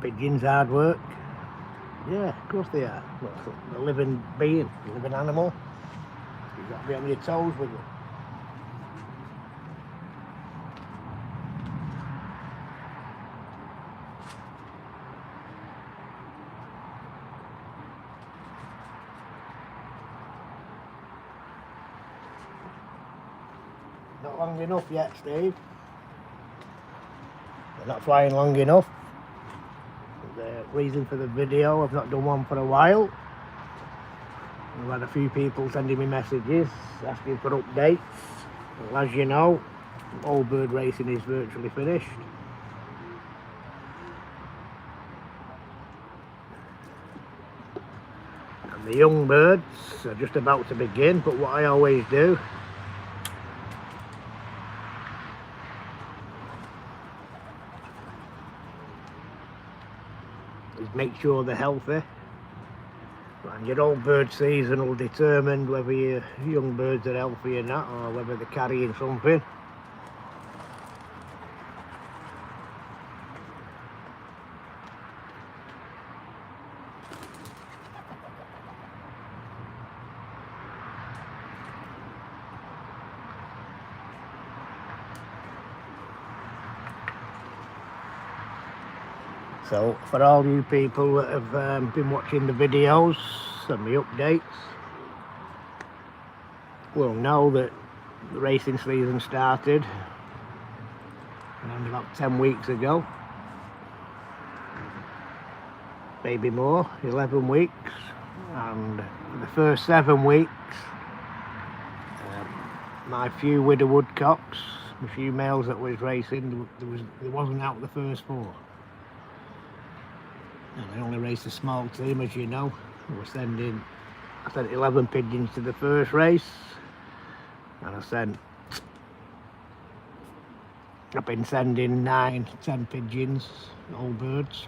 pigeons hard work? Yeah, of course they are. Well, a living being, a living animal. You've got to be on your toes with them. Not long enough yet, Steve. They're not flying long enough. The reason for the video, I've not done one for a while. I've had a few people sending me messages asking for updates. Well, as you know, all bird racing is virtually finished. And the young birds are just about to begin, but what I always do is make sure they're healthy. And your old bird season will determine whether your young birds are healthy or not, or whether they're carrying something. So for all you people that have been watching the videos and the updates, will know that the racing season started around about 10 weeks ago, maybe more, 11 weeks, and the first 7 weeks my few widow woodcocks, the few males that was racing, there wasn't out the first 4. And I only raced a small team, as you know. I sent 11 pigeons to the first race, and I've been sending 9, 10 pigeons, old birds,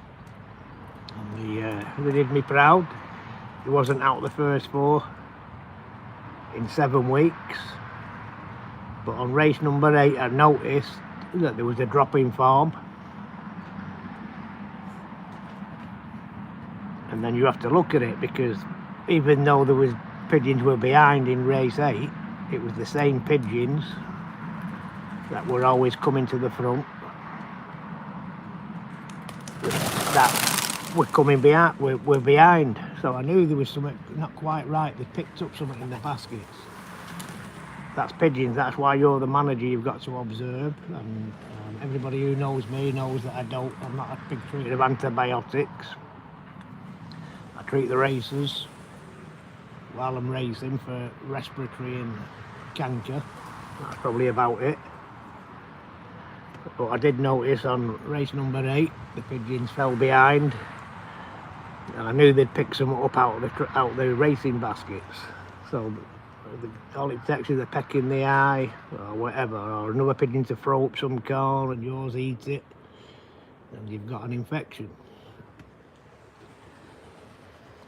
and they did me proud. It wasn't out the first 4 in 7 weeks, but on race number 8 I noticed that there was a drop in form. And then you have to look at it, because even though there was pigeons were behind in race 8, it was the same pigeons that were always coming to the front that were coming behind, were behind. So I knew there was something not quite right. They picked up something in the baskets. That's pigeons. That's why you're the manager. You've got to observe. And everybody who knows me knows that I'm not a big treater of antibiotics. I treat the racers while I'm racing for respiratory and canker. That's probably about it. But I did notice on race number 8 the pigeons fell behind, and I knew they'd pick some up out of the racing baskets. So all it takes is a peck in the eye or whatever, or another pigeon to throw up some corn and yours eats it, and you've got an infection.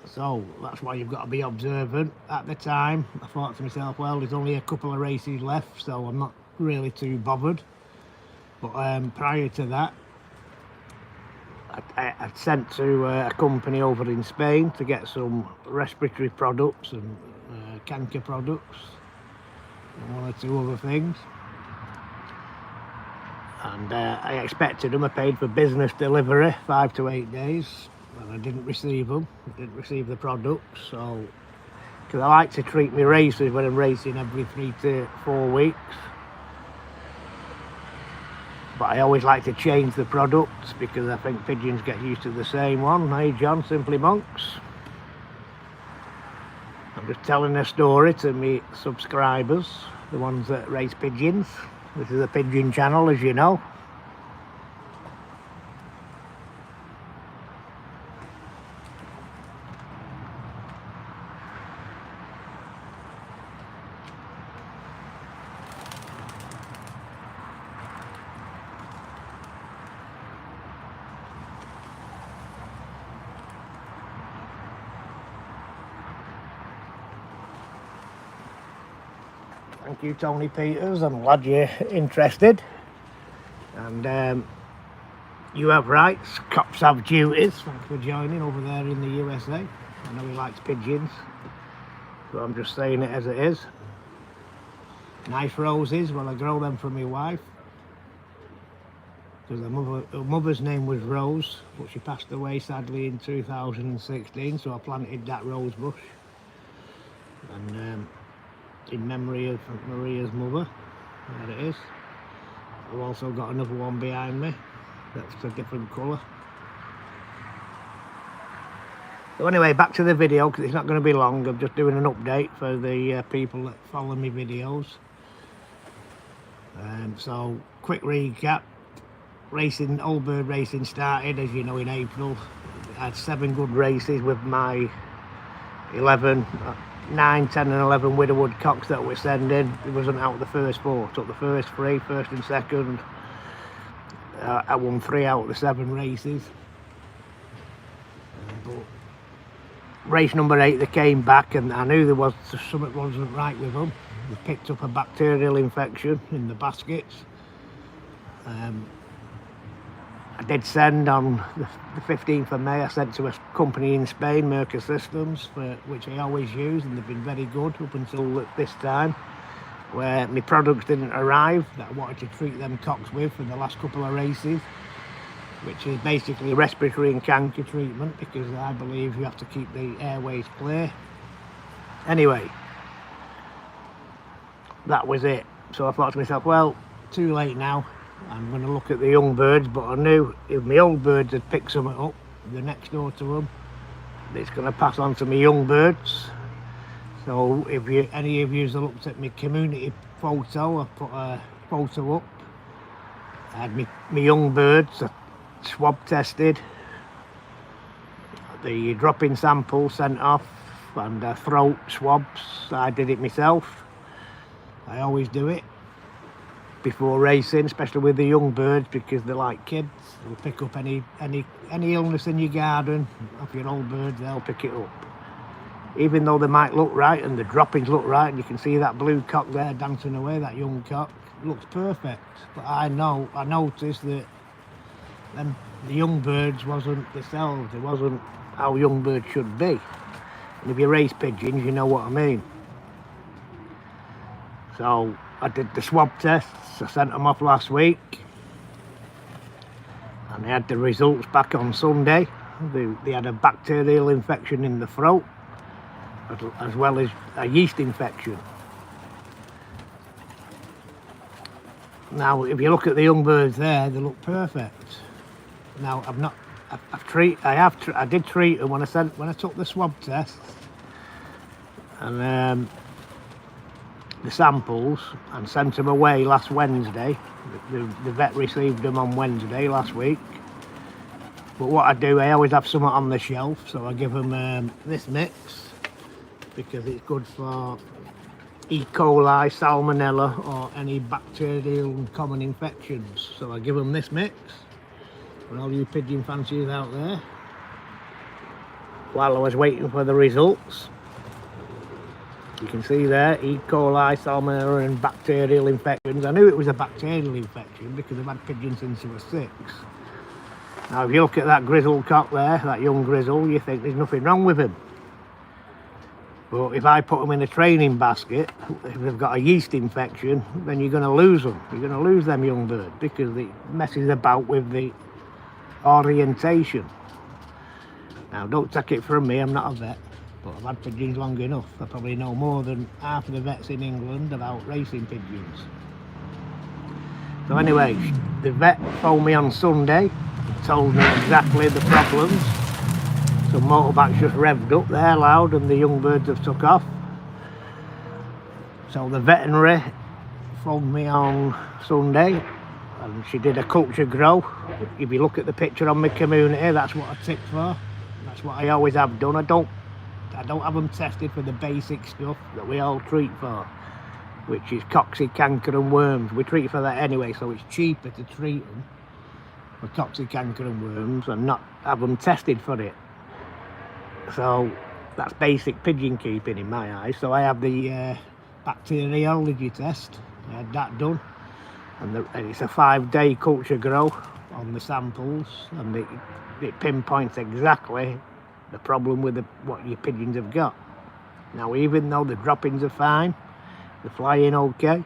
So that's why you've got to be observant. At the time I thought to myself, well, there's only a couple of races left, so I'm not really too bothered. But prior to that, I'd sent to a company over in Spain to get some respiratory products and canker products and 1 or 2 other things. And I expected them. I paid for business delivery, 5 to 8 days. And I didn't receive them. I didn't receive the products. So, because I like to treat my racers when I'm racing every 3 to 4 weeks, but I always like to change the products because I think pigeons get used to the same one. Hey John, Simply Monks. I'm just telling a story to me subscribers, the ones that race pigeons. This is a pigeon channel, as you know. Thank you, Tony Peters. I'm glad you're interested. And You have rights, cops have duties. Thanks for joining over there in the USA. I know he likes pigeons, so I'm just saying it as it is. Nice roses. Well, I grow them for my wife, because her mother's name was Rose, but she passed away sadly in 2016, so I planted that rose bush. And in memory of Maria's mother, there it is. I've also got another one behind me, that's a different colour. So anyway, back to the video, because it's not going to be long. I'm just doing an update for the people that follow me videos. So, quick recap. Old bird racing started, as you know, in April. I had 7 good races with my 9, 10 and 11 widowwood cocks that we're sending. It wasn't out the first 4. Took the first 3, first and second. I won 3 out of the 7 races. But race number 8, they came back, and I knew something wasn't right with them. They picked up a bacterial infection in the baskets. I did send on the 15th of May, I sent to a company in Spain, Merca Systems, which I always use, and they've been very good up until this time, where my products didn't arrive that I wanted to treat them cocks with for the last couple of races, which is basically respiratory and canker treatment, because I believe you have to keep the airways clear. Anyway, that was it. So I thought to myself, well, too late now. I'm going to look at the young birds, but I knew if my old birds had picked something up, the next door to them, it's going to pass on to my young birds. So if any of you have looked at my community photo, I put a photo up. I had my young birds swab tested, the drop-in sample sent off, and throat swabs. I did it myself. I always do it before racing, especially with the young birds, because they're like kids. They'll pick up any illness in your garden off your old birds. They'll pick it up, even though they might look right and the droppings look right, and you can see that blue cock there dancing away. That young cock looks perfect, but I noticed that the young birds wasn't themselves. It wasn't how young birds should be. And if you race pigeons, you know what I mean. So I did the swab tests. I sent them off last week, and I had the results back on Sunday. They had a bacterial infection in the throat, as well as a yeast infection. Now, if you look at the young birds there, they look perfect. Now, I did treat them when I took the swab tests and the samples, and sent them away last Wednesday. The vet received them on Wednesday last week. But what I do, I always have something on the shelf, so I give them this mix, because it's good for E. coli, salmonella, or any bacterial and common infections. So I give them this mix for all you pigeon fanciers out there, while I was waiting for the results. You can see there, E. coli, salmonella and bacterial infections. I knew it was a bacterial infection because I've had pigeons since I was 6. Now if you look at that grizzle cock there, that young grizzle, you think there's nothing wrong with him. But if I put them in a training basket, if they've got a yeast infection, then you're going to lose them. You're going to lose them young birds, because it messes about with the orientation. Now don't take it from me, I'm not a vet. But I've had pigeons long enough. I probably know more than half of the vets in England about racing pigeons. So anyway, the vet phoned me on Sunday, told me exactly the problems. Some motorbikes just revved up there loud, and the young birds have took off. So the veterinary phoned me on Sunday, and she did a culture grow. If you look at the picture on my community, that's what I ticked for. That's what I always have done. I don't have them tested for the basic stuff that we all treat for, which is cocci, canker and worms. We treat for that anyway, so it's cheaper to treat them for cocci, canker and worms and not have them tested for it. So that's basic pigeon keeping in my eyes. So I have the bacteriology test. I had that done, and it's a 5-day culture grow on the samples, and it pinpoints exactly the problem with what your pigeons have got. Now, even though the droppings are fine, they're flying okay,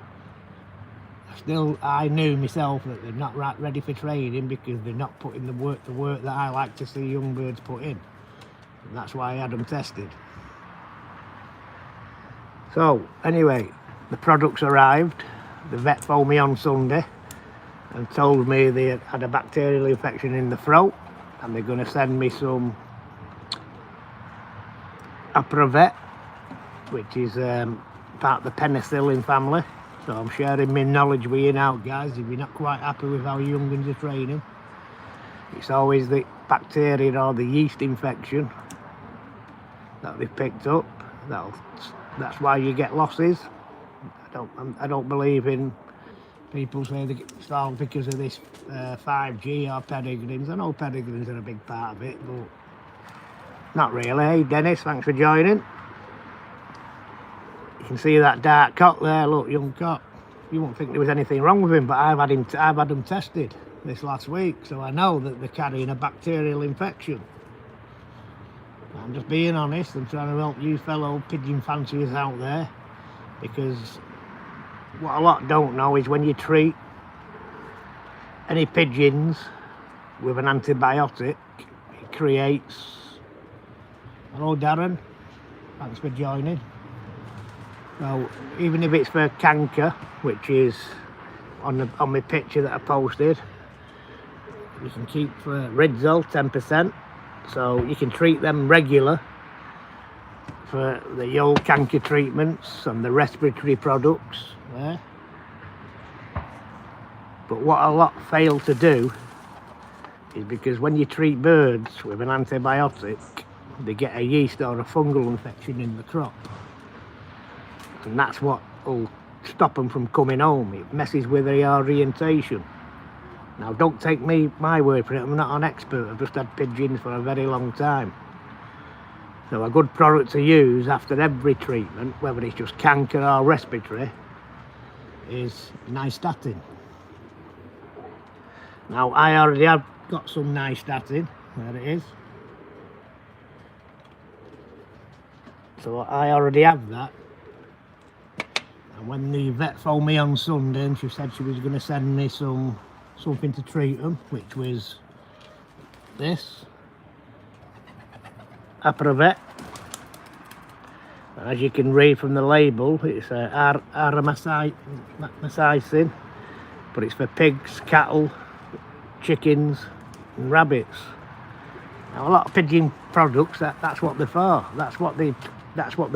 I knew myself that they're not right ready for training, because they're not putting the work that I like to see young birds put in. And that's why I had them tested. So anyway, the products arrived. The vet phoned me on Sunday and told me they had a bacterial infection in the throat, and they're going to send me some Apravet, which is part of the penicillin family. So I'm sharing my knowledge with you now, guys. If you're not quite happy with how young ones are training, it's always the bacteria or the yeast infection that they've picked up. That's why you get losses. I don't believe in people say they get starved because of this 5G or peregrines. I know peregrines are a big part of it, but not really. Hey Dennis, thanks for joining. You can see that dark cock there. Look, young cock. You won't think there was anything wrong with him, but I've had him tested this last week, so I know that they're carrying a bacterial infection. I'm just being honest. I'm trying to help you fellow pigeon fanciers out there, because what a lot don't know is when you treat any pigeons with an antibiotic, it creates... Hello Darren, thanks for joining. So even if it's for canker, which is on my picture that I posted, you can keep for Rizzo 10%, so you can treat them regular for the old canker treatments and the respiratory products there. But what a lot fail to do is, because when you treat birds with an antibiotic, they get a yeast or a fungal infection in the crop, and that's what will stop them from coming home. It messes with their orientation. Now, don't take my word for it. I'm not an expert. I've just had pigeons for a very long time. So a good product to use after every treatment, whether it's just canker or respiratory, is nystatin. Now, I already have got some nystatin. There it is. So I already have that. And when the vet phoned me on Sunday and she said she was going to send me something to treat them, which was this Apravet. As you can read from the label, it's aramycin, but it's for pigs, cattle, chickens and rabbits. Now, a lot of pigeon products, that's what they're for. That's what the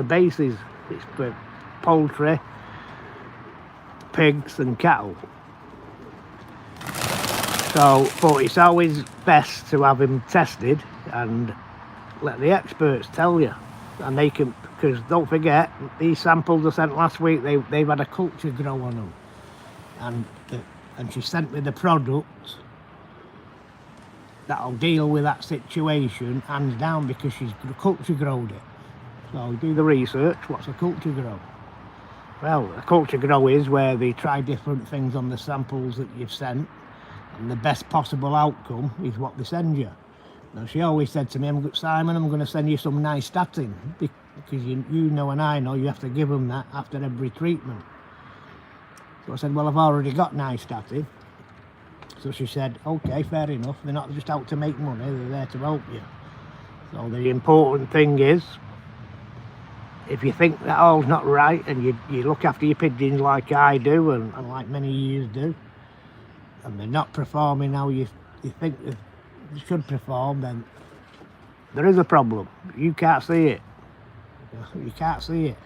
base is. It's for poultry, pigs and cattle. So, but it's always best to have them tested and let the experts tell you. And they can, because don't forget, these samples I sent last week, they've had a culture grow on them. And she sent me the product that'll deal with that situation hands down, because she's culture growed it. So do the research. What's a culture grow? Well, a culture grow is where they try different things on the samples that you've sent, and the best possible outcome is what they send you. Now, she always said to me, Simon, I'm going to send you some nystatin, because you know and I know you have to give them that after every treatment. So I said, well, I've already got nystatin. So she said, okay, fair enough. They're not just out to make money, they're there to help you. So the important thing is, if you think that all's not right, and you look after your pigeons like I do, and like many of you do, and they're not performing how you think they should perform, then there is a problem. You can't see it. You can't see it.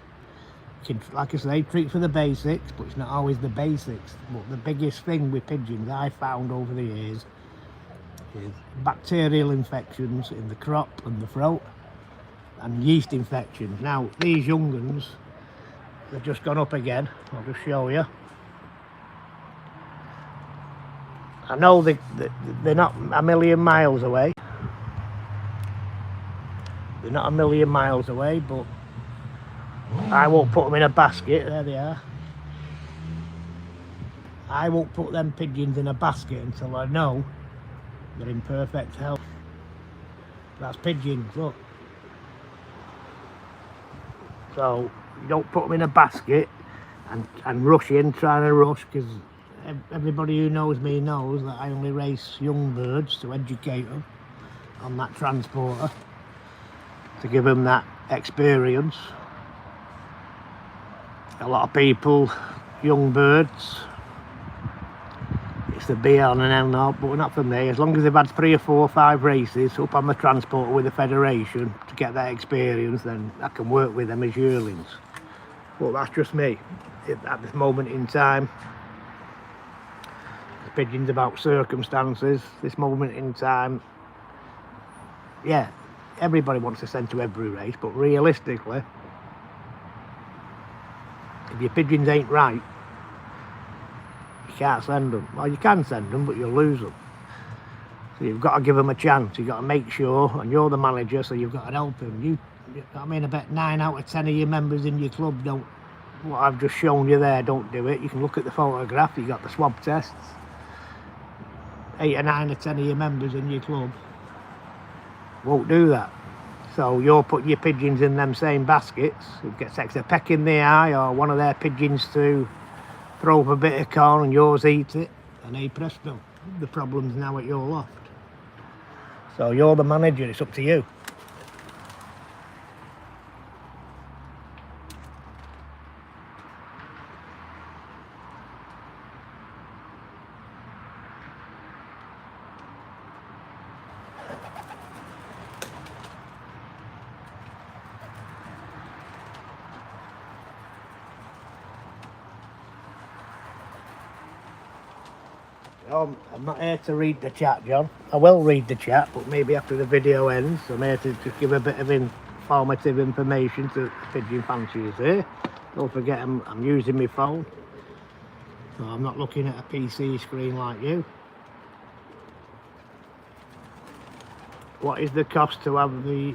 You can, like I say, treat for the basics, but it's not always the basics. But the biggest thing with pigeons I found over the years is bacterial infections in the crop and the throat, and yeast infections. Now, these young ones, they've just gone up again. I'll just show you. I know they're not a million miles away. They're not a million miles away, but I won't put them in a basket. There they are. I won't put them pigeons in a basket until I know They're in perfect health. That's pigeons, look. So you don't put them in a basket and rush in, trying to rush, because everybody who knows me knows that I only race young birds to educate them on that transporter, to give them that experience. A lot of people, young birds, it's the be on and end all, but not for me. As long as they've had 3 or 4 or 5 races up on the transporter with the federation to get that experience, then I can work with them as yearlings. But that's just me at this moment in time. The pigeon's about circumstances. This moment in time, yeah, everybody wants to send to every race, but realistically, if your pigeons ain't right, you can't send them. Well, you can send them, but you'll lose them. So you've got to give them a chance. You've got to make sure, and you're the manager, so you've got to help them. I mean, I bet 9 out of 10 of your members in your club don't, what I've just shown you there, don't do it. You can look at the photograph, you've got the swab tests. 8 or 9 or 10 of your members in your club won't do that. So you're putting your pigeons in them same baskets. It gets a peck in the eye, or one of their pigeons to throw up a bit of corn and yours eat it, and hey presto, the problem's now at your loft. So you're the manager, it's up to you. I'm not here to read the chat, John. I will read the chat, but maybe after the video ends. I'm here to just give a bit of informative information to the pigeon fanciers here. Don't forget I'm using my phone, so I'm not looking at a PC screen like you. What is the cost to have the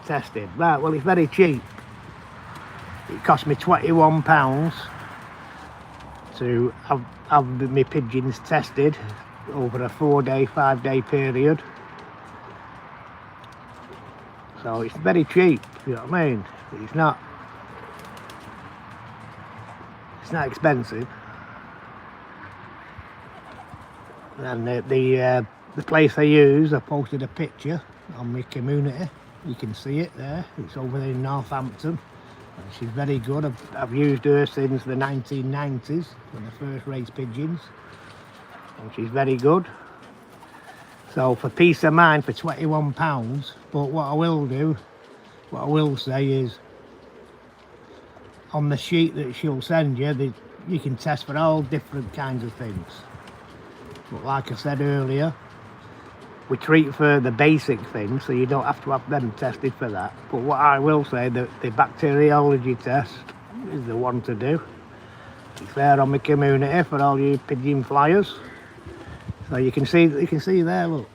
testing? Right, well, it's very cheap. It cost me £21 to have my pigeons tested over a 4-day, 5-day period. So it's very cheap, you know what I mean? It's not expensive. And the place I use, I posted a picture on my community. You can see it there. It's over in Northampton. And she's very good. I've used her since the 1990s when I first raised pigeons, and she's very good. So for peace of mind, for £21, but what I will say is, on the sheet that she'll send you, you can test for all different kinds of things. But like I said earlier, we treat for the basic things, so you don't have to have them tested for that. But what I will say, the bacteriology test is the one to do. It's there on my community for all you pigeon flyers. So you can see there, look,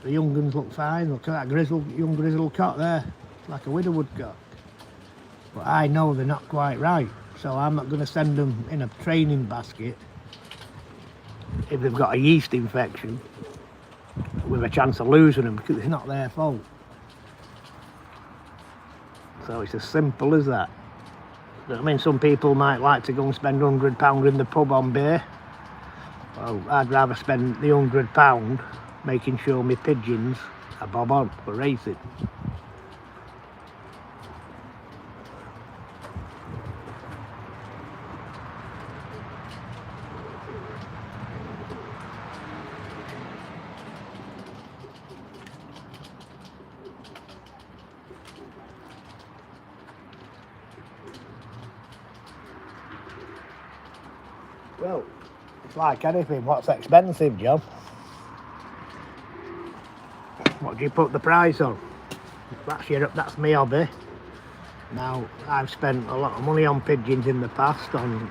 the young ones look fine. Look at that young grizzle cock there, like a widow woodcock. But I know they're not quite right, so I'm not going to send them in a training basket if they've got a yeast infection, with a chance of losing them, because it's not their fault. So it's as simple as that. I mean, some people might like to go and spend £100 in the pub on beer. Well, I'd rather spend the £100 making sure my pigeons are bob on for racing. Well, it's like anything. What's expensive, John? What do you put the price on? That's my hobby. Now, I've spent a lot of money on pigeons in the past, on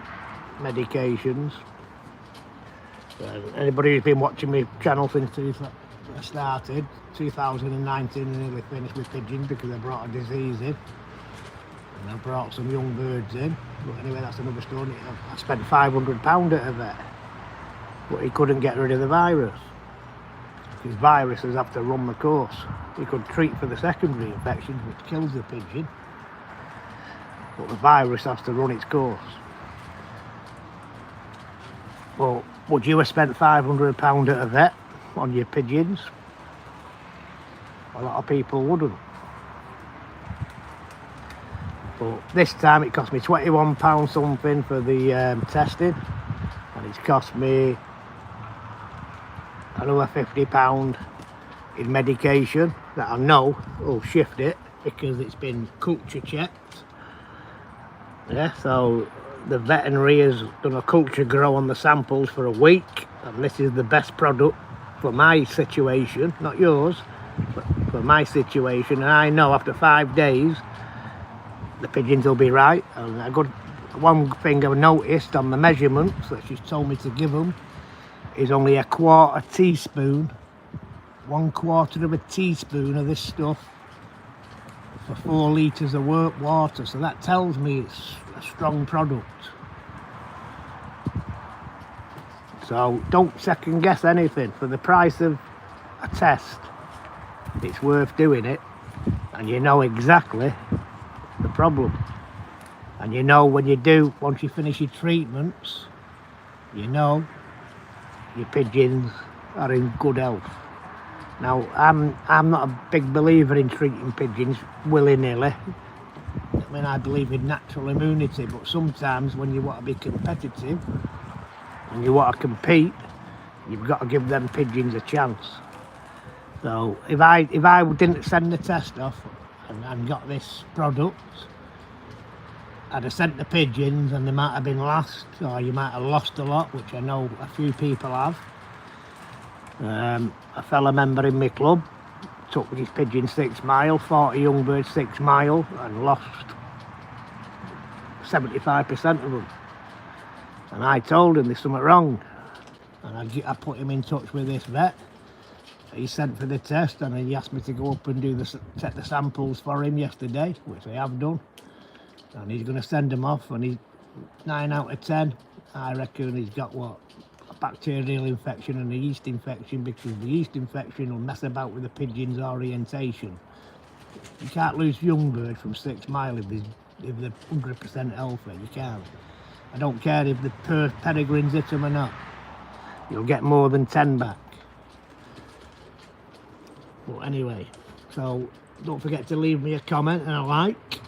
medications. Anybody who's been watching my channel since I started, 2019, I nearly finished with pigeons because I brought a disease in. And I brought some young birds in. But anyway, that's another story. I spent £500 at a vet, but he couldn't get rid of the virus. because viruses have to run the course. You could treat for the secondary infections, which kills the pigeon, but the virus has to run its course. Well, would you have spent £500 at a vet on your pigeons? A lot of people wouldn't. But this time it cost me £21 something for the testing, and it's cost me another £50 in medication that I know will shift it because it's been culture checked. Yeah, so the veterinary has done a culture grow on the samples for a week, and this is the best product for my situation, not yours, but for my situation. And I know after 5 days the pigeons will be right. And one thing I've noticed on the measurements that she's told me to give them is only a quarter teaspoon, 1/4 of a teaspoon of this stuff for 4 litres of water. So that tells me it's a strong product. So don't second guess anything. For the price of a test, it's worth doing it, and you know exactly the problem. And you know when you do, once you finish your treatments, you know your pigeons are in good health. Now, I'm not a big believer in treating pigeons willy-nilly. I mean, I believe in natural immunity, but sometimes when you want to be competitive and you want to compete, you've got to give them pigeons a chance. So if I didn't send the test off and got this product, I'd have sent the pigeons and they might have been lost, or you might have lost a lot, which I know a few people have. A fellow member in my club took his pigeon 6 mile, 40 young birds 6 mile, and lost 75% of them. And I told him there's something wrong, and I put him in touch with this vet. He sent for the test, and he asked me to go up and take the samples for him yesterday, which I have done. And he's going to send them off, and he's 9 out of 10. I reckon he's got a bacterial infection and a yeast infection, because the yeast infection will mess about with the pigeon's orientation. You can't lose young bird from 6 mile if they're 100% healthy. You can't. I don't care if the peregrines hit them or not. You'll get more than 10 back. But anyway, so don't forget to leave me a comment and a like.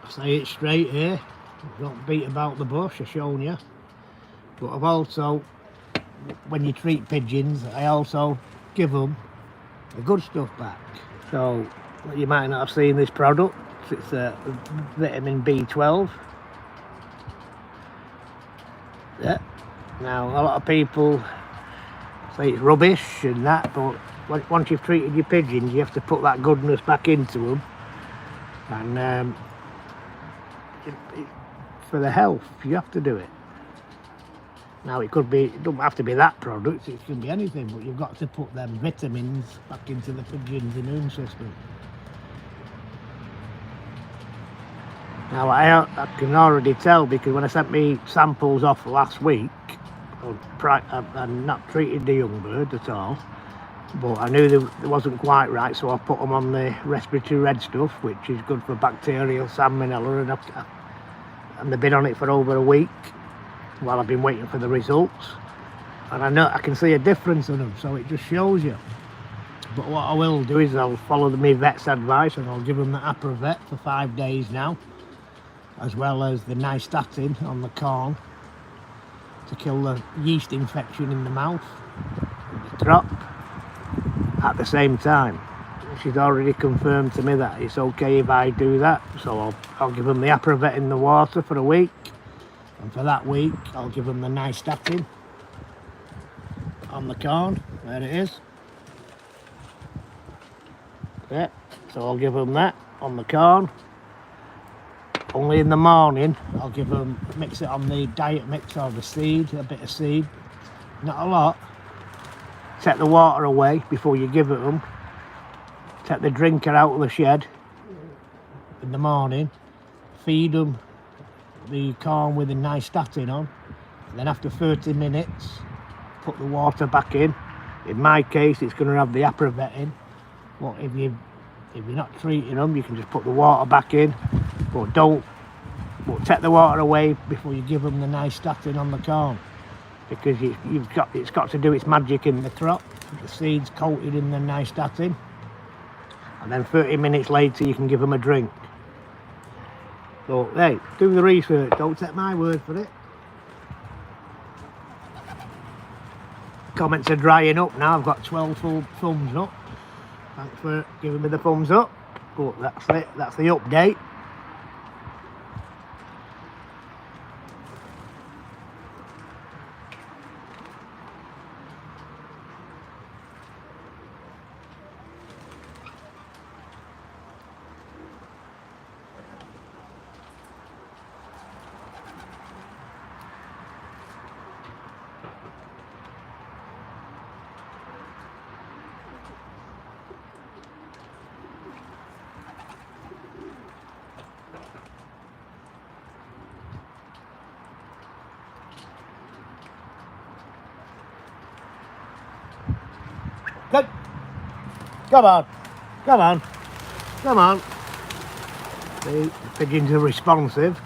I say it straight here. Don't beat about the bush. I've shown you. But I've also, when you treat pigeons, I also give them the good stuff back. So you might not have seen this product. It's a vitamin B12. Yeah. Now a lot of people say it's rubbish and that, but once you've treated your pigeons, you have to put that goodness back into them. And for the health, you have to do it. Now it don't have to be that product, it can be anything, but you've got to put them vitamins back into the pigeon's immune system. Now I can already tell, because when I sent me samples off last week, I've not treated the young bird at all, but I knew they wasn't quite right, so I put them on the respiratory red stuff, which is good for bacterial salmonella, and they've been on it for over a week while I've been waiting for the results, and I can see a difference in them, so it just shows you. But what I will do is I'll follow my vet's advice, and I'll give them the Aprovet for 5 days now, as well as the nystatin on the corn to kill the yeast infection in the mouth and the throat at the same time. She's already confirmed to me that it's okay if I do that, so I'll give them the Aprovet in the water for a week, and for that week I'll give them the nystatin on the corn. There it is. Yeah, so I'll give them that on the corn. Only in the morning I'll give them, mix it on the diet mix or the seed, a bit of seed, not a lot. Take the water away before you give it them. Take the drinker out of the shed in the morning. Feed them the corn with a nystatin on. And then after 30 minutes, put the water back in In my case, it's going to have the apravet in. But if you're not treating them, you can just put the water back in, but take the water away before you give them the nystatin on the corn, because it's got to do its magic in the crop. The seeds coated in the nystatin, and then 30 minutes later you can give them a drink. So hey, do the research, don't take my word for it. Comments are drying up now. I've got 12 full thumbs up. Thanks for giving me the thumbs up. But that's it, that's the update. Good. Come on. Come on. Come on. The pigeons are responsive.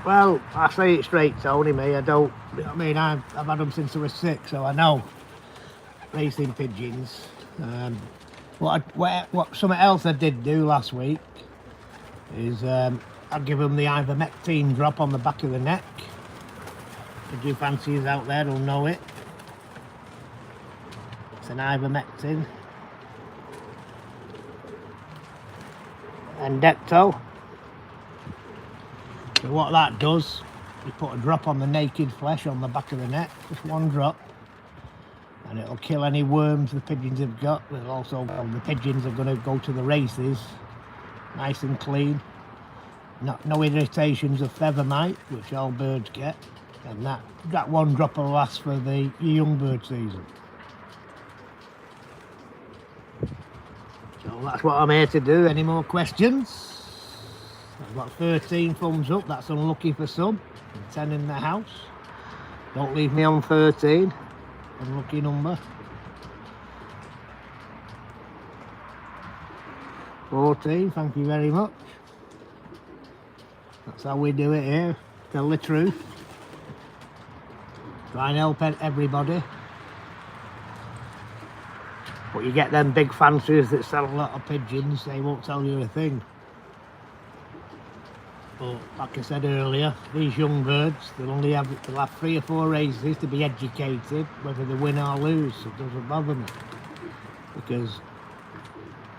Well, I say it straight, Tony, me. I don't. I mean, I've had them since I was 6, so I know racing pigeons. What something else I did do last week is I'd give them the ivermectin drop on the back of the neck. If you fanciers out there will know it. It's an ivermectin. And Decto. So what that does, you put a drop on the naked flesh on the back of the neck, just one drop, and it'll kill any worms the pigeons have got. But also, the pigeons are going to go to the races nice and clean. No irritations of feather mite, which all birds get. And that one drop will last for the young bird season. So that's what I'm here to do. Any more questions? I've got 13 thumbs up. That's unlucky for some. And 10 in the house. Don't leave me on 13. Unlucky number. 14. Thank you very much. That's how we do it here. Tell the truth. Try and help everybody. But you get them big fanciers that sell a lot of pigeons, they won't tell you a thing. But like I said earlier, these young birds, they'll have 3 or 4 races to be educated, whether they win or lose. It doesn't bother me. Because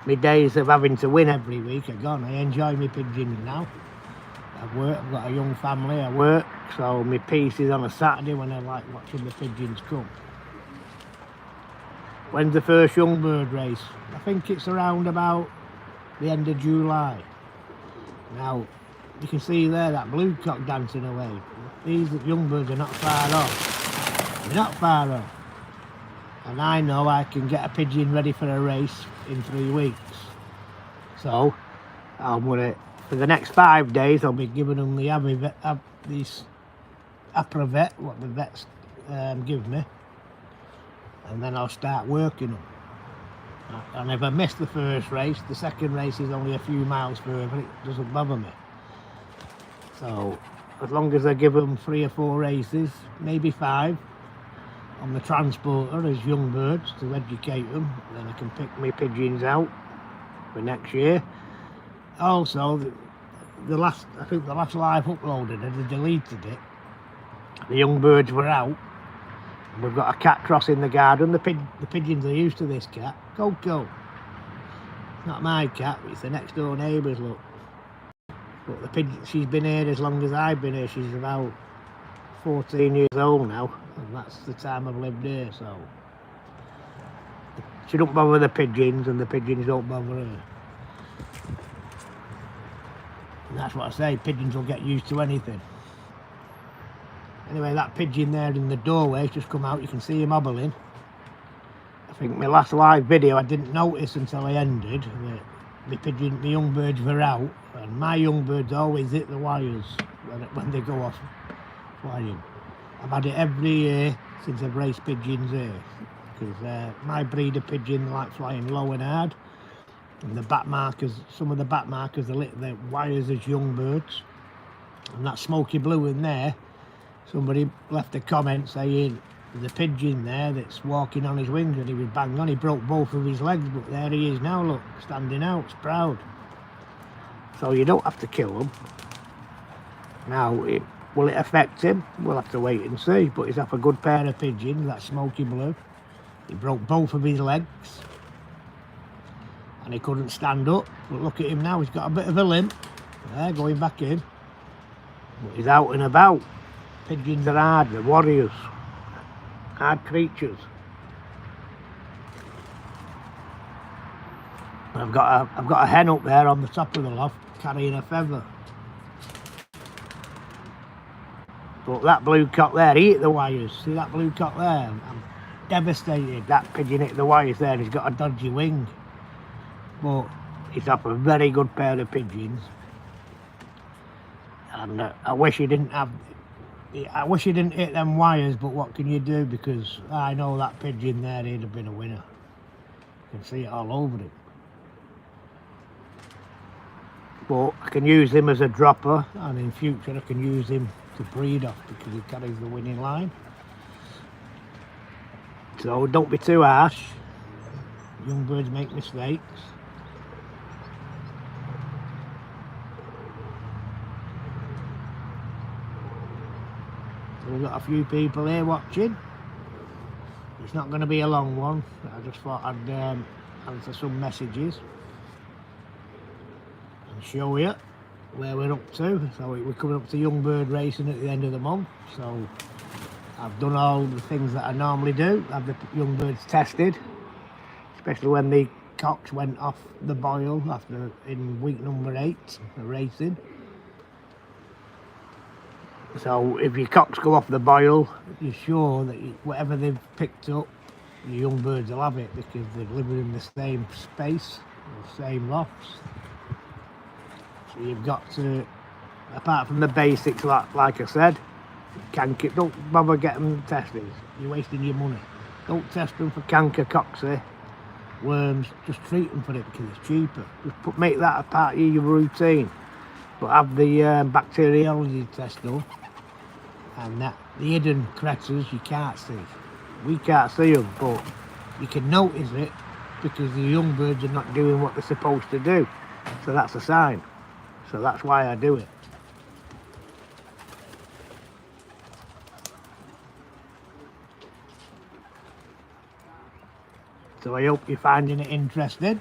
my days of having to win every week are gone. I enjoy my pigeons now. I've got a young family, I work, so my peace is on a Saturday when I like watching the pigeons come. When's the first young bird race? I think it's around about the end of July. Now, you can see there that blue cock dancing away. These young birds are not far off. They're not far off. And I know I can get a pigeon ready for a race in 3 weeks. So, I'm going to, for the next 5 days, I'll be giving them the apravet, what the vets give me. And then I'll start working them. And if I miss the first race, the second race is only a few miles further, it doesn't bother me. So, as long as I give them 3 or 4 races, maybe 5, on the transporter as young birds to educate them, then I can pick my pigeons out for next year. Also, I think the last live uploaded, I deleted it. The young birds were out. We've got a cat cross in the garden. The pigeons are used to this cat. Coco. It's not my cat, it's the next door neighbour's, look. But the pigeon, she's been here as long as I've been here. She's about 14 years old now. And that's the time I've lived here, so. She don't bother the pigeons and the pigeons don't bother her. And that's what I say, pigeons will get used to anything. Anyway, that pigeon there in the doorway has just come out. You can see him hobbling. I think my last live video I didn't notice until I ended that the young birds were out, and my young birds always hit the wires when they go off flying. I've had it every year since I've raced pigeons here, because my breed of pigeon like flying low and hard, and the back markers, some of the back markers are lit the wires as young birds, and that smoky blue in there, somebody left a comment saying there's a pigeon there that's walking on his wings, and he was bang on. He broke both of his legs, but there he is now, look, standing out, it's proud. So you don't have to kill them. Now, will it affect him? We'll have to wait and see, but he's up a good pair of pigeons, that smoky blue. He broke both of his legs, and he couldn't stand up, but look at him now, he's got a bit of a limp, there, going back in. But he's out and about. Pigeons are hard, they're warriors. Hard creatures. I've got a hen up there on the top of the loft carrying a feather. But that blue cock there, he hit the wires. See that blue cock there? I'm devastated. That pigeon hit the wires there. He's got a dodgy wing. But he's up a very good pair of pigeons. And I wish he didn't hit them wires, but what can you do? Because I know that pigeon there, he'd have been a winner. You can see it all over him. But I can use him as a dropper, and in future I can use him to breed off because he carries the winning line. So don't be too harsh. Young birds make mistakes. We've got a few people here watching. It's not going to be a long one. I just thought I'd answer some messages and show you where we're up to. So we're coming up to young bird racing at the end of the month. So I've done all the things that I normally do. Have the young birds tested, especially when the cocks went off the boil in week number 8 of racing. So if your cocks go off the boil, you're sure that whatever they've picked up, the young birds will have it because they're living in the same space, the same lofts. So you've got to, apart from the basics, like I said, don't bother getting them tested. You're wasting your money. Don't test them for canker, coxy, worms. Just treat them for it because it's cheaper. Just make that a part of your routine. But have the bacteriology test done. And the hidden critters you can't see. We can't see them, but you can notice it because the young birds are not doing what they're supposed to do. So that's a sign. So that's why I do it. So I hope you're finding it interesting.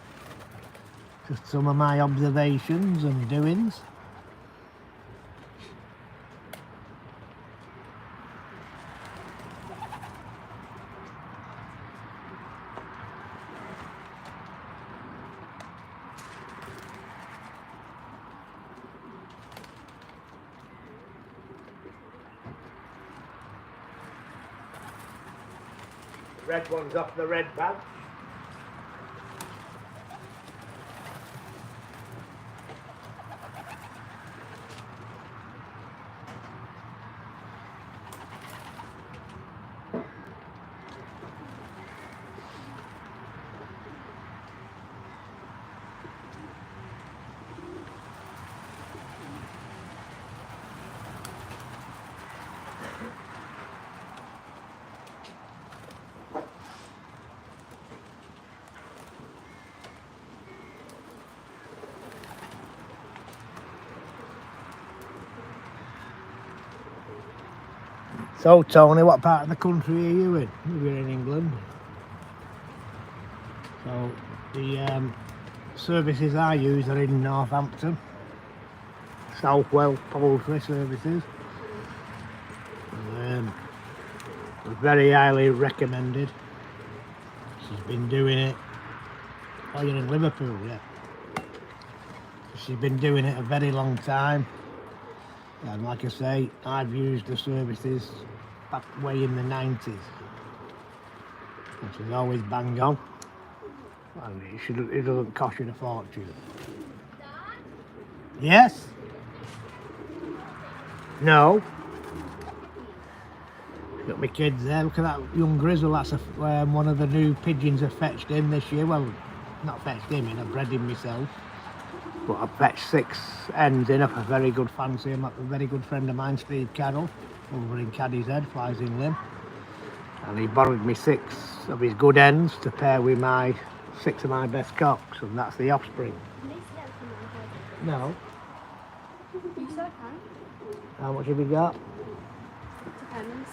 Just some of my observations and doings. The red one's off the red badge. So Tony, what part of the country are you in? You're in England. So the services I use are in Northampton. Southwell Poultry Services. Very highly recommended. She's been doing it. Oh, you're in Liverpool, yeah. She's been doing it a very long time. And like I say, I've used the services back way in the 90s. And she's always bang on. And it doesn't cost you a fortune. Yes? No? Got my kids there. Look at that young grizzle. That's one of the new pigeons I fetched in this year. Well, not fetched him in, I bred him myself. But I've fetched 6 hens in off a very good fancy. I'm a very good friend of mine, Steve Carroll, over in Caddy's Head, flies in limb. And he borrowed me 6 of his good hens to pair with my 6 of my best cocks, and that's the offspring. No. You still can. How much have you got? Depends.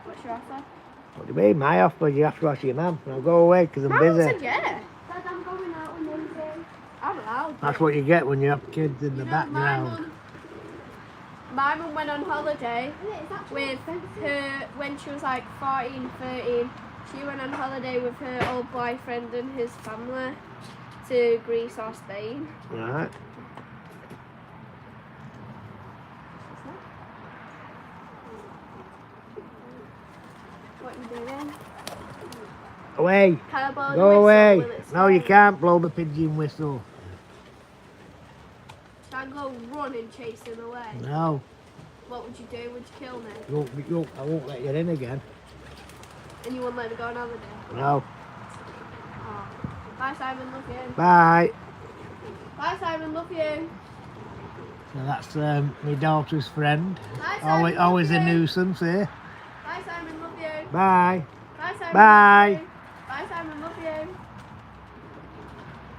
What's your offer? What do you mean? My offer? You have to ask your mum. Now go away because I'm Mum busy. said yeah. Dad, I'm going out on Monday. I'm allowed. That's what you get when you have kids in the background. My mum went on holiday with her when she was like 14, 13. She went on holiday with her old boyfriend and his family to Greece or Spain. Right. What are you doing? Away. Can I blow the Go whistle? away. Will it No, you stay? can't blow the pigeon whistle. Should I go run and chase him away? No. What would you do? Would you kill me? I won't let you in again. And you wouldn't let me go on holiday? No. Oh. Bye, Simon. Love you. Bye. Bye, Simon. Love you. So that's my daughter's friend. Bye, Simon. Always love a you. nuisance here. Bye, Simon. Love you. Bye. Bye, Simon. Bye. Love you. Bye, Simon. Love you.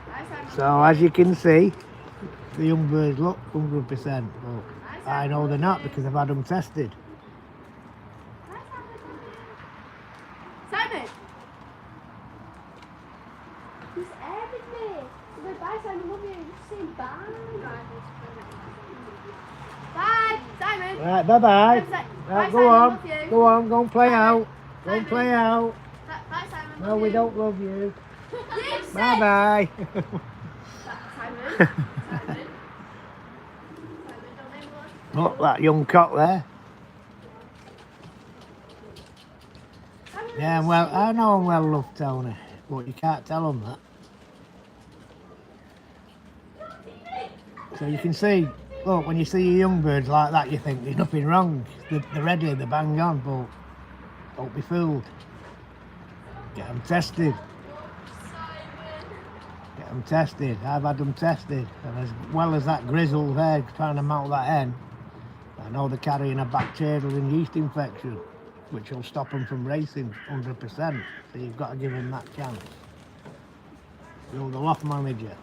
Bye, Simon. So as you can see, the young birds look 100%. But I know they're not because I've had them tested. Bye, Simon. Simon. He's airing me. He went, bye, Simon. Love you. He's saying bye. Bye, Simon. Right, bye-bye. Bye, Right, go Simon. on. Love you. Go on, go and play Simon. out. Go and Simon. play out. Bye, Simon. No, Love we you. don't love you. You said- Bye-bye. Simon. Simon. Simon, don't make me Look, that young cock there. Simon, Yeah, well, I know I'm well loved, Tony, but you can't tell them that. So you can see, look, when you see your young birds like that, you think there's nothing wrong. They're ready, they're bang on, but don't be fooled. Get them tested. Get them tested. I've had them tested. And as well as that grizzle there trying to mount that hen, I know they're carrying a bacterial and yeast infection, which will stop them from racing 100%. So you've got to give them that chance. You're the loft manager.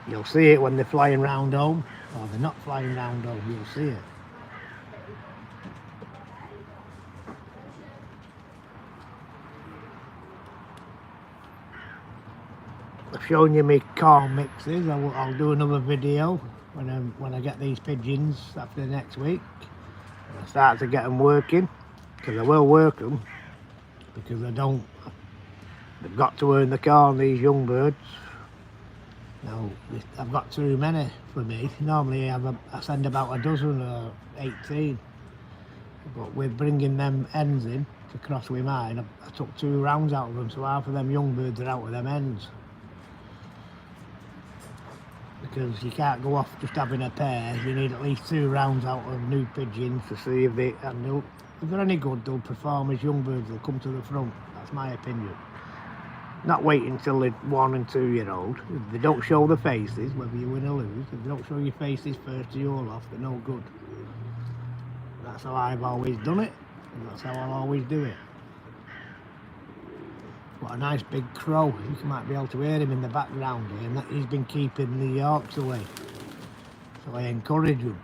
You'll see it when they're flying round home, or they're not flying round home, you'll see it. I've shown you my corn mixes. I'll do another video when I get these pigeons after next week. When I start to get them working, because I will work them, because they've got to earn the corn, these young birds. Now, I've got too many for me. Normally I send about a dozen or 18. But with bringing them hens in to cross with mine, I took 2 rounds out of them, so half of them young birds are out with them hens. Because you can't go off just having a pair, you need at least 2 rounds out of new pigeons to see if they're any good, they'll perform as young birds, they'll come to the front. That's my opinion. Not wait until they're 1 and 2 year old. If they don't show the faces, whether you win or lose, if they don't show your faces first to your loft, they're no good. That's how I've always done it, and that's how I'll always do it. What a nice big crow. You might be able to hear him in the background here, and he's been keeping the Yorks away. So I encourage him.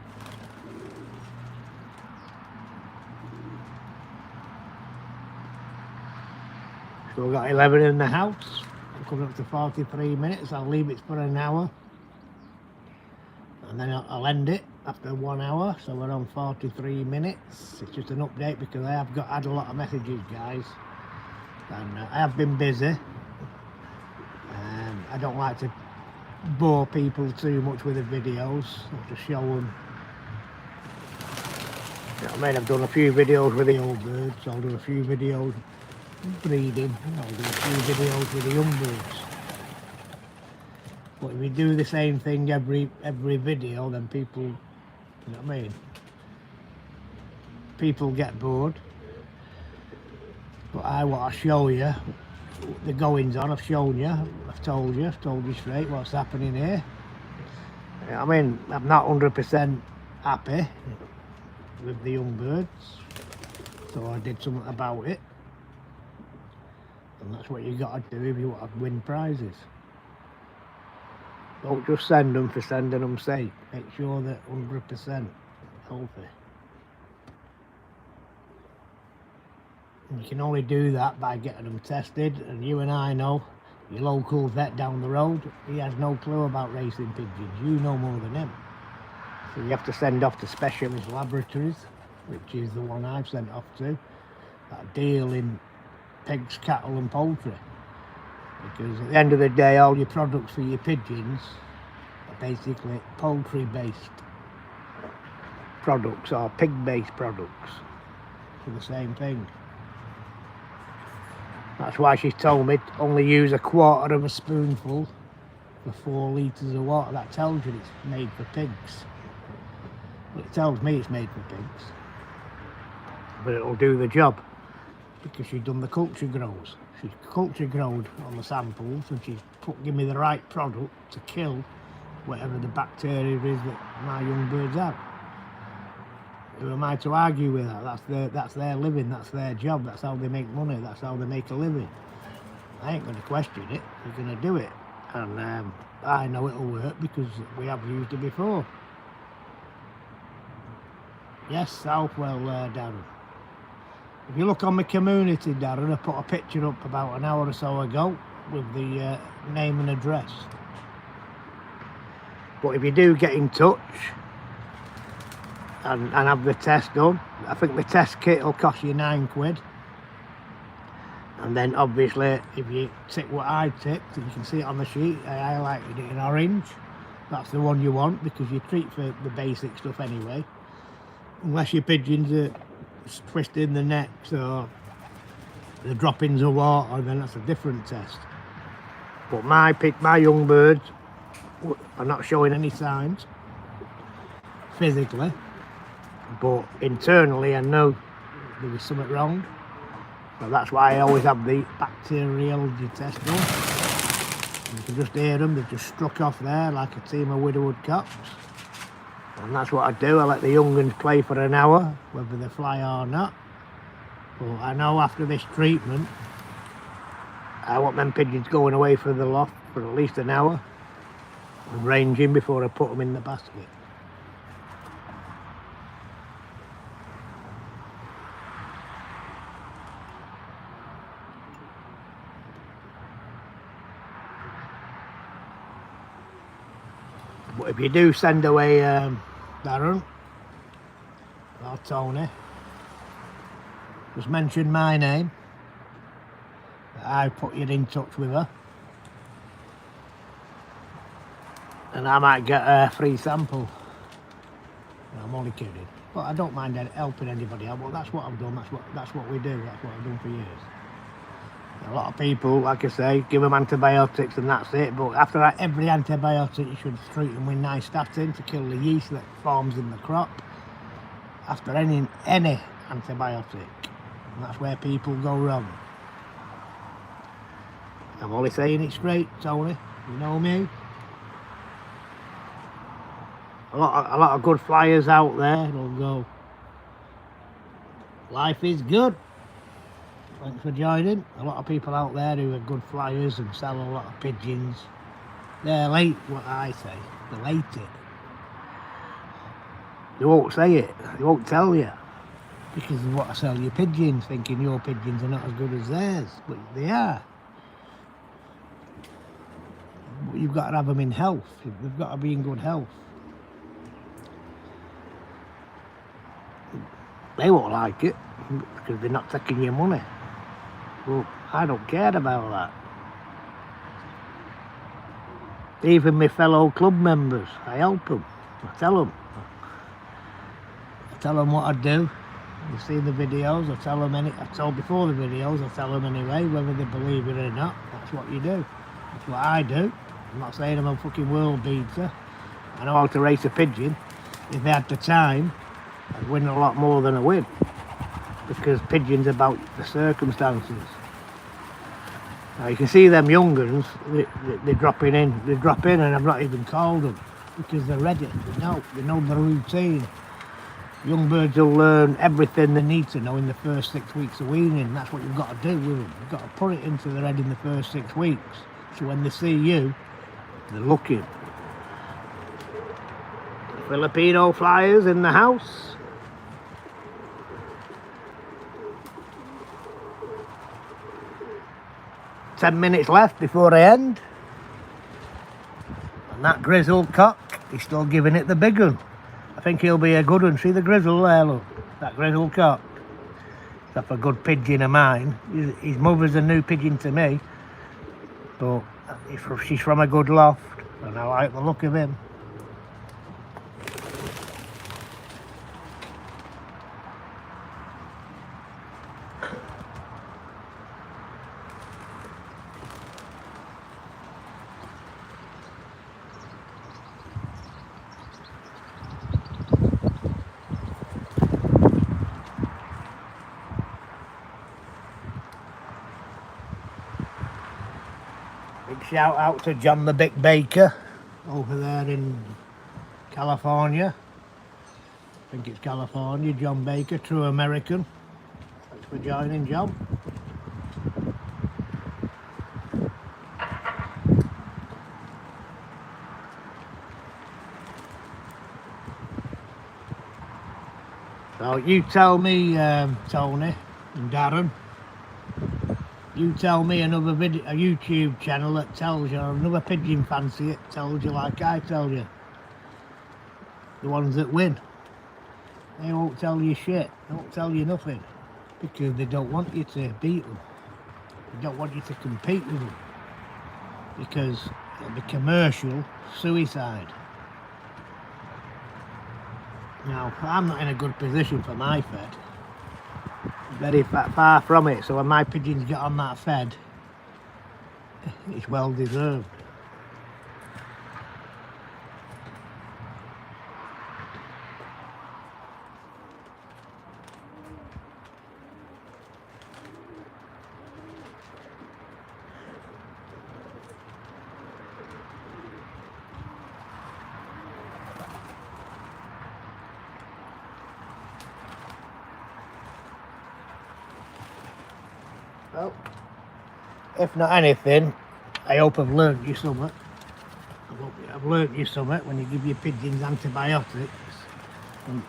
So we've got 11 in the house. I'm coming up to 43 minutes. I'll leave it for an hour. And then I'll end it after 1 hour. So we're on 43 minutes. It's just an update because I have had a lot of messages, guys. And I have been busy. I don't like to bore people too much with the videos. I just show them. You know what I mean? I've done a few videos with the old birds. I'll do a few videos breeding. I'll do a few videos with the young birds. But if we do the same thing every video, then people, you know what I mean? people get bored. But I want to show you the goings on. I've shown you, I've told you straight what's happening here. I mean, I'm not 100% happy with the young birds, so I did something about it. And that's what you got to do if you want to win prizes. Don't just send them for sending them sake. Make sure they're 100% healthy. And you can only do that by getting them tested, and you and I know, your local vet down the road, he has no clue about racing pigeons. You know more than him. So you have to send off to specialist laboratories, which is the one I've sent off to, that deal in pigs, cattle and poultry. Because at the end of the day, all your products for your pigeons are basically poultry-based products or pig-based products. For the same thing. That's why she told me to only use 1/4 of a spoonful for 4 litres of water. That tells you it's made for pigs. It tells me it's made for pigs. But it'll do the job. Because she's done the culture grows. She's culture growed on the samples, and she's give me the right product to kill whatever the bacteria is that my young birds have. Who am I to argue with that? That's their living, that's their job, that's how they make money, that's how they make a living. I ain't going to question it, we're going to do it. And I know it'll work because we have used it before. Yes, Southwell, Darren. If you look on my community, Darren, I put a picture up about an hour or so ago with the name and address. But if you do get in touch and have the test done, I think the test kit will cost you £9. And then obviously if you tick what I ticked, you can see it on the sheet, I highlighted it in orange. That's the one you want because you treat for the basic stuff anyway. Unless your pigeons are twisting the necks or the droppings of water, then that's a different test. But my young birds are not showing any signs physically, but internally I know there was something wrong. So that's why I always have the bacteriology test done. You can just hear them, they've just struck off there like a team of widowwood cocks. And that's what I do, I let the young ones play for an hour, whether they fly or not. But I know after this treatment, I want them pigeons going away for the loft for at least an hour and ranging before I put them in the basket. But if you do send away Darren or Tony, just mention my name. I put you in touch with her, and I might get a free sample. No, I'm only kidding, but I don't mind helping anybody out. Well, that's what I've done. That's what we do. That's what I've done for years. A lot of people, like I say, give them antibiotics and that's it, but after that, every antibiotic you should treat them with nystatin to kill the yeast that forms in the crop after any antibiotic, and that's where people go wrong. I'm only saying it straight, Tony, you know me. A lot of good flyers out there will go, life is good. Thanks for joining. A lot of people out there who are good flyers and sell a lot of pigeons, they're late, what I say. They're late it. They won't say it. They won't tell you. Because of what I sell your pigeons, thinking your pigeons are not as good as theirs. But they are. But you've got to have them in health. They've got to be in good health. They won't like it because they're not taking your money. Well, I don't care about that. Even my fellow club members, I help them. I tell them what I do. You see the videos, I tell them I told before the videos, I tell them anyway, whether they believe it or not. That's what you do. That's what I do. I'm not saying I'm a fucking world beater. I know how to race a pigeon. If I had the time, I'd win a lot more than I win. because pigeons about the circumstances. Now you can see them young ones, they're dropping in. They drop in and I've not even called them because they're ready. They know the routine. Young birds will learn everything they need to know in the first 6 weeks of weaning. That's what you've got to do with them. You've got to put it into their head in the first 6 weeks. So when they see you, they're looking. Filipino flyers in the house. "10 minutes left before I end." And that grizzled cock, he's still giving it the big one. I think he'll be a good one. See the grizzle there, look. That grizzled cock. That's a good pigeon of mine. His mother's a new pigeon to me. But she's from a good loft. And I like the look of him. Big shout out to John the Big Baker over there in California. I think it's California, John Baker, true American. Thanks for joining, John. So you tell me, Tony and Darren, you tell me another video, a YouTube channel that tells you, or another pigeon fancy it tells you like I tell you. The ones that win. They won't tell you shit. They won't tell you nothing. Because they don't want you to beat them. They don't want you to compete with them. Because it'll be commercial suicide. Now, I'm not in a good position for my fed. Very far from it, so when my pigeons get on that fed, it's well deserved. Well, if not anything, I hope I've learnt you something. I've learnt you something when you give your pigeons antibiotics, and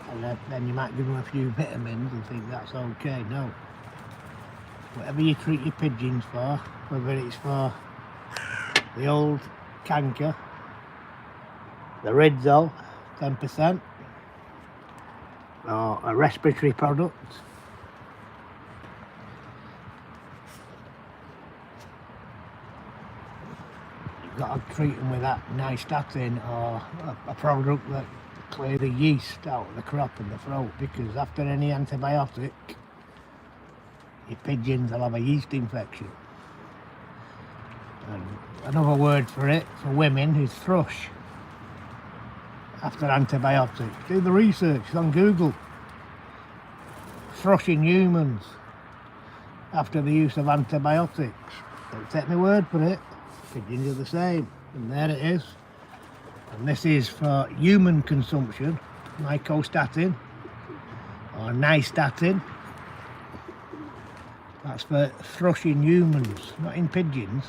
then you might give them a few vitamins and think that's okay. No. Whatever you treat your pigeons for, whether it's for the old canker, the Ridzol, 10%, or a respiratory product, got to treat them with that nystatin or a product that clear the yeast out of the crop and the throat, because after any antibiotic your pigeons will have a yeast infection. And another word for it for women is thrush after antibiotics. Do the research, it's on Google. Thrush in humans after the use of antibiotics. Don't take my word for it. Pigeons are the same, and there it is. And this is for human consumption, mycostatin or nystatin. That's for thrush in humans, not in pigeons,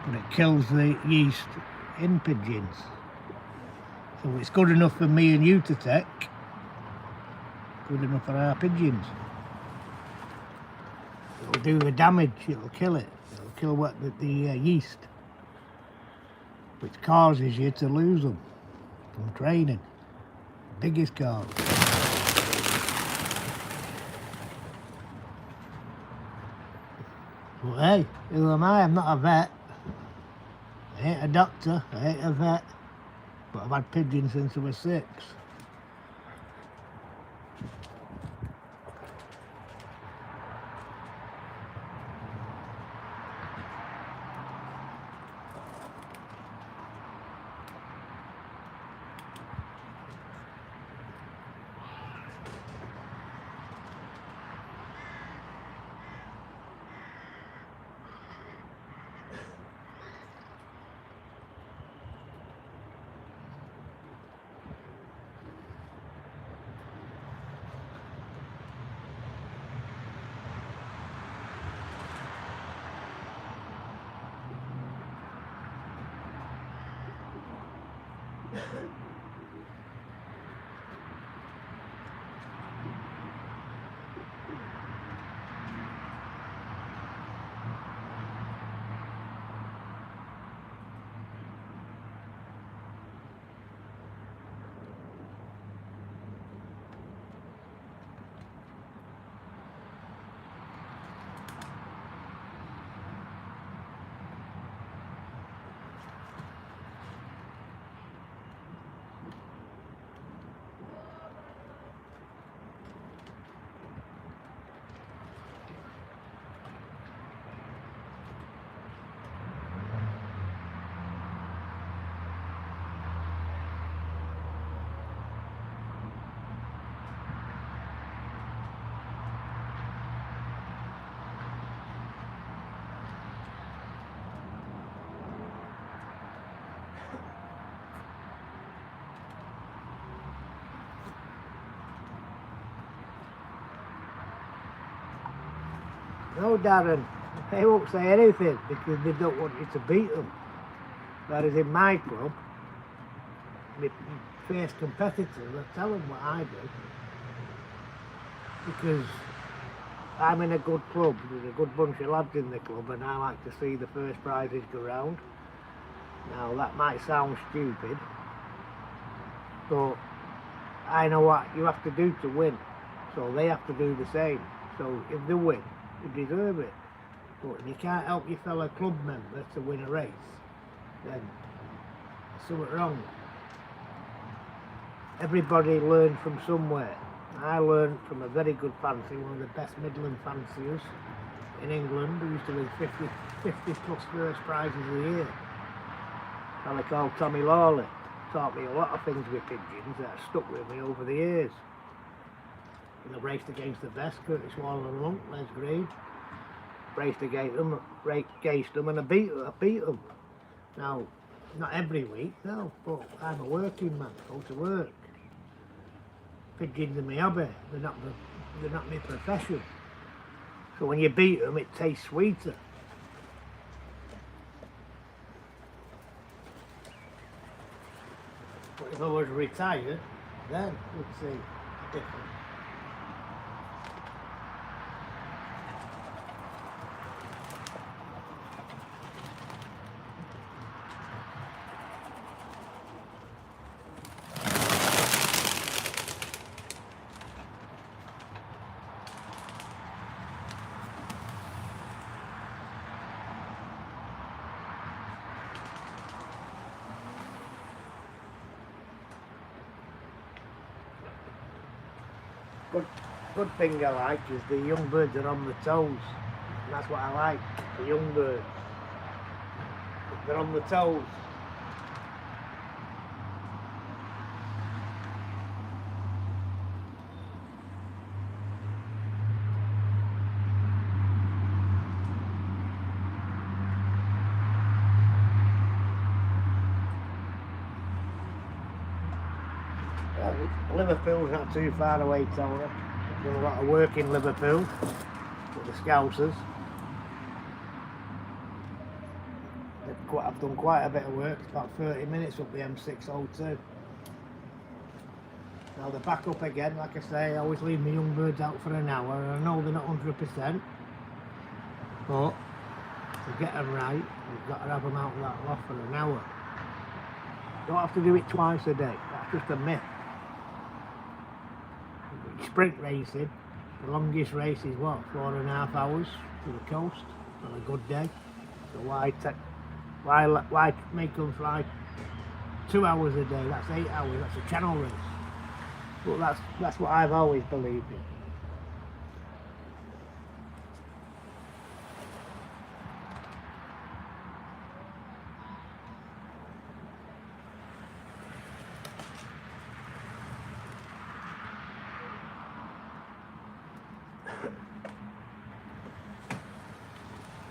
but it kills the yeast in pigeons. So it's good enough for me and you to take, good enough for our pigeons. It'll do the damage, it'll kill it. Kill what the yeast, which causes you to lose them from training. Biggest cause. Well, hey, who am I? I'm not a vet. I ain't a doctor. I ain't a vet. But I've had pigeons since I was 6. No, Darren, they won't say anything because they don't want you to beat them. Whereas in my club, my fierce competitors, I tell them what I do. Because I'm in a good club, there's a good bunch of lads in the club, and I like to see the first prizes go round. Now that might sound stupid, but I know what you have to do to win, so they have to do the same. So if they win, they deserve it. But if you can't help your fellow club member to win a race, then there's something wrong. Everybody learns from somewhere. I learned from a very good fancy, one of the best Midland fanciers in England, who used to win 50 plus first prizes a year. A fella called Tommy Lawley taught me a lot of things with pigeons that have stuck with me over the years. And I've raced against the best, Curtis Waller and Monk, Les Green. Raced against them, and I beat them. Now, not every week, no, but I'm a working man, go to work. Pigeons are my hobby, they're not my profession. So when you beat them, it tastes sweeter. But if I was retired, then we'd see different. Good thing I like is the young birds are on the toes. And that's what I like, the young birds. They're on the toes. Liverpool's not too far away, Tony. I've done a lot of work in Liverpool with the Scousers. I've done quite a bit of work. It's about 30 minutes up the M602. Now they're back up again. Like I say, I always leave my young birds out for an hour. I know they're not 100%, but to get them right, you've got to have them out of that loft for an hour. You don't have to do it twice a day. That's just a myth. Sprint racing, the longest race is what, 4.5 hours to the coast on a good day. So why make them fly 2 hours a day? That's 8 hours. That's a channel race. But that's what I've always believed in.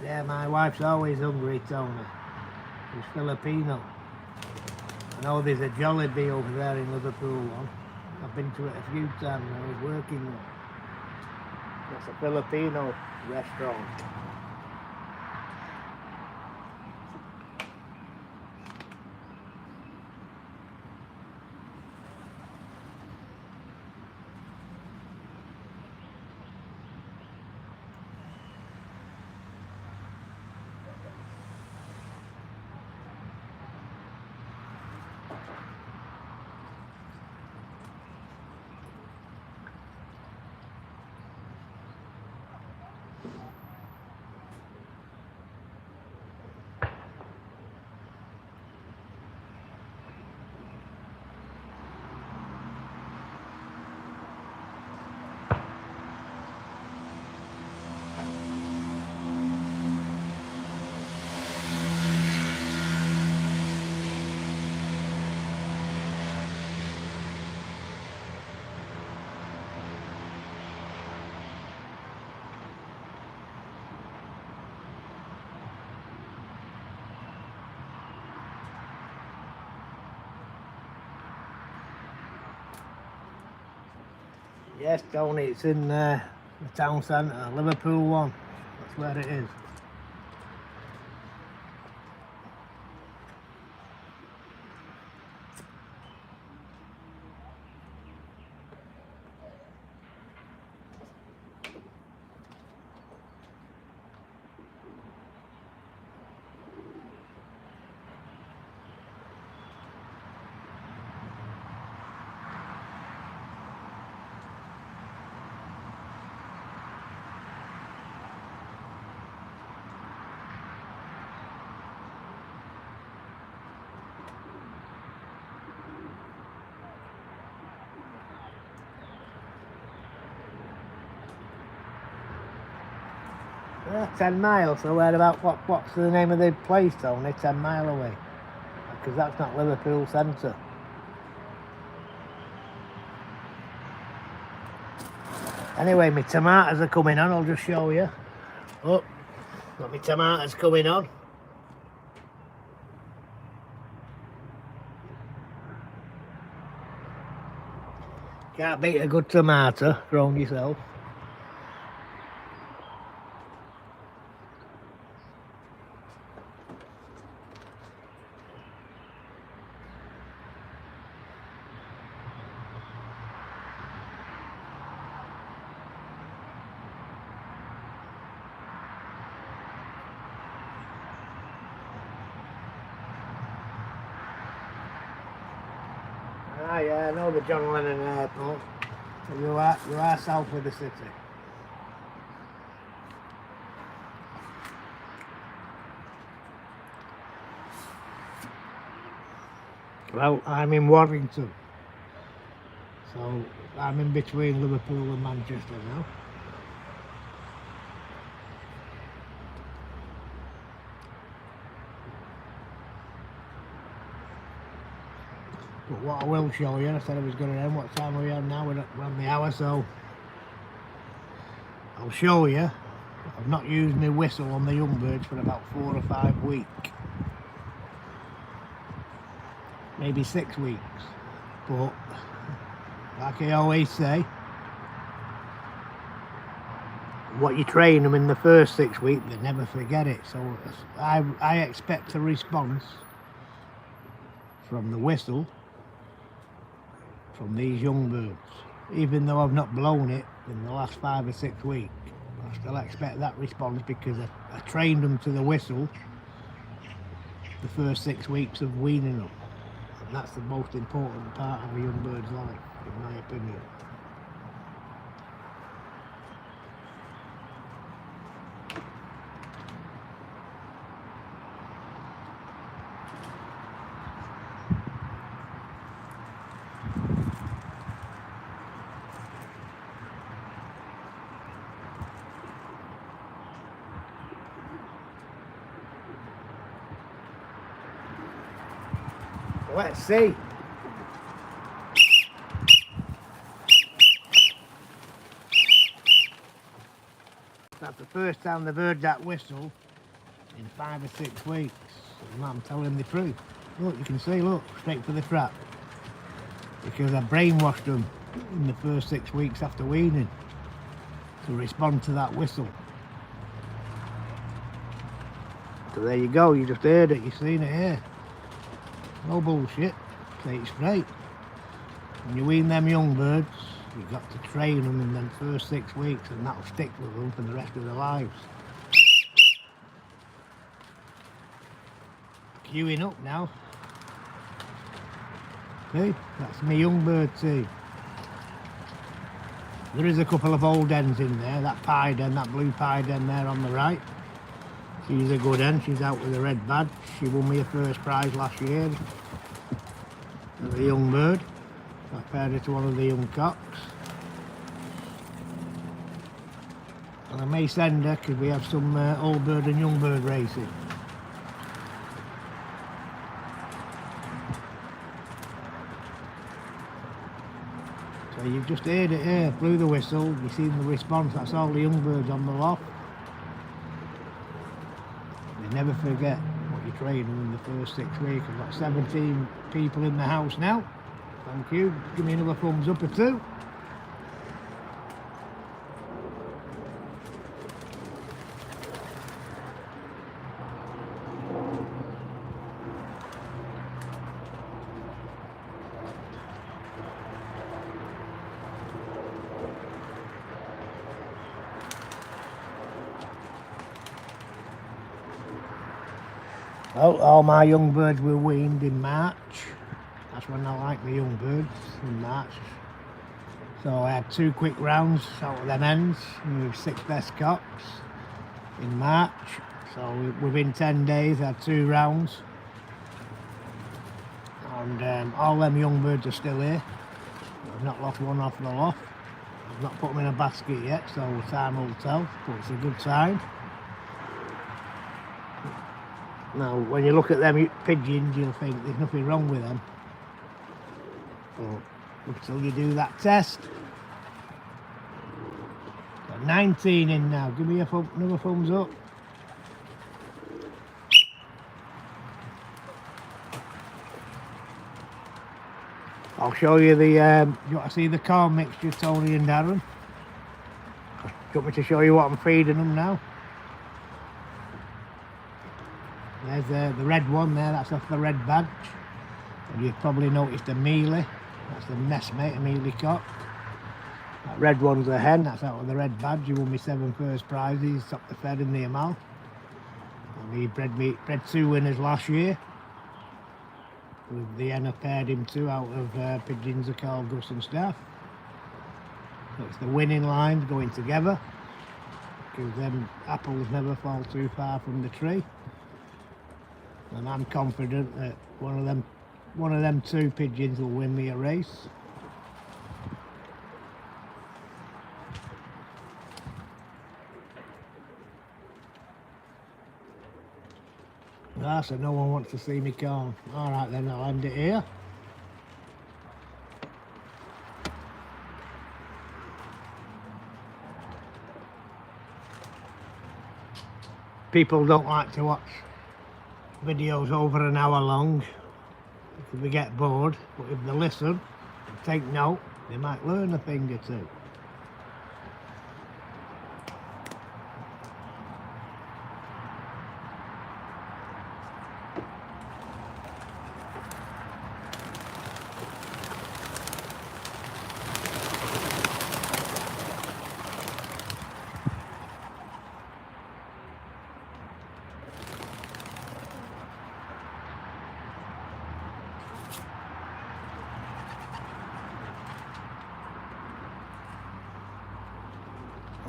Yeah, my wife's always hungry, Tony. She's Filipino. I know there's a Jollibee over there in Liverpool one. I've been to it a few times when I was working there. That's a Filipino restaurant. Yes, Tony, it's in the town centre, Liverpool one. that's where it is. Yeah, 10 miles, so where about, what's the name of the place, Tony? 10 mile away. Because that's not Liverpool centre. Anyway, my tomatoes are coming on, I'll just show you. Oh, got my tomatoes coming on. Can't beat a good tomato, grown yourself. Ah yeah, I know the John Lennon Airport. You are south of the city. Well, I'm in Warrington. So I'm in between Liverpool and Manchester now. But what I will show you, I said I was going to end, what time are we on now? We're on the hour, so I'll show you. I've not used my whistle on the young birds for about 4 or 5 weeks. Maybe 6 weeks. But, like I always say, what you train them in the first 6 weeks, they never forget it. So I expect a response from the whistle from these young birds. Even though I've not blown it in the last 5 or 6 weeks, I still expect that response because I trained them to the whistle the first 6 weeks of weaning them. And that's the most important part of a young bird's life, in my opinion. Let's see. That's the first time the bird that whistle in 5 or 6 weeks. And I'm telling the truth. Look, you can see, look, straight for the trap. Because I brainwashed them in the first 6 weeks after weaning to respond to that whistle. So there you go, you just heard it, you've seen it here. No bullshit, say it straight. When you wean them young birds, you've got to train them in them first 6 weeks and that'll stick with them for the rest of their lives. Queuing up now. See, that's my young bird team. There is a couple of old hens in there, that pied hen, that blue pied hen there on the right. She's a good hen, she's out with a red badge. She won me a first prize last year. The young bird. I paired her to one of the young cocks. And I may send her because we have some old bird and young bird racing. So you've just heard it here, blew the whistle, you've seen the response, that's all the young birds on the loft. They never forget what you train them in the first 6 weeks. I've got 17 people in the house now. Thank you. Give me another thumbs up or 2. Well, all my young birds were weaned in March. That's when I like my young birds, in March. So I had 2 quick rounds out of them hens with 6 best cocks in March. So within 10 days I had 2 rounds. And all them young birds are still here. I've not lost one off the loft. I've not put them in a basket yet, so time will tell, but it's a good sign. Now, when you look at them pigeons, you'll think there's nothing wrong with them. But until you do that test. Got 19 in now. Give me another thumbs up. I'll show you the, you want to see the corn mixture, Tony and Darren? Do you want me to show you what I'm feeding them now? There's the red one there, that's off the red badge. And you've probably noticed a mealy, that's the messmate, a mealy cock. That red one's a hen, that's out of the red badge. He won me 7 first prizes, top the fed in the Amal. And he bred 2 winners last year. With the hen I paired him to out of pigeons are called Gus and Staff. So it's the winning lines going together, because them apples never fall too far from the tree. And I'm confident that one of them 2 pigeons will win me a race. Ah, so no one wants to see me corn. Alright then, I'll end it here. People don't like to watch videos over an hour long if they get bored, but if they listen and take note, they might learn a thing or 2.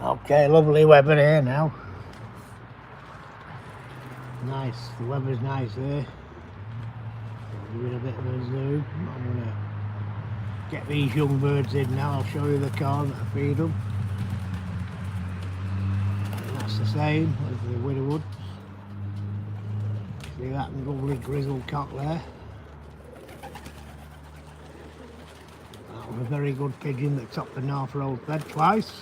Okay, lovely weather here now. Nice, the weather's nice here. Give it a bit of a zoom. I'm going to get these young birds in now. I'll show you the corn that I feed them. And that's the same as the Widowwoods. See that lovely grizzled cock there? That was a very good pigeon that topped the North Road fed twice.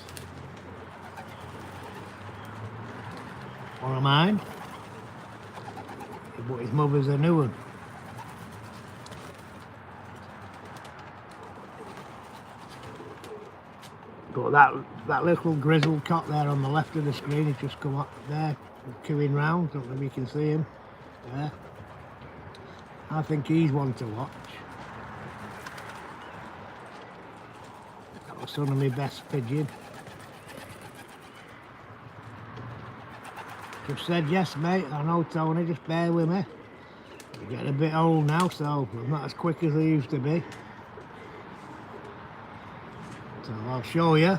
One of mine, but his mother's a new one. But that little grizzled cock there on the left of the screen, he's just come up there, queuing round. Don't know if you can see him there. I think he's one to watch. That was one of my best pigeon. Just said yes mate, I know Tony, just bear with me. I'm getting a bit old now, so I'm not as quick as I used to be. So I'll show you.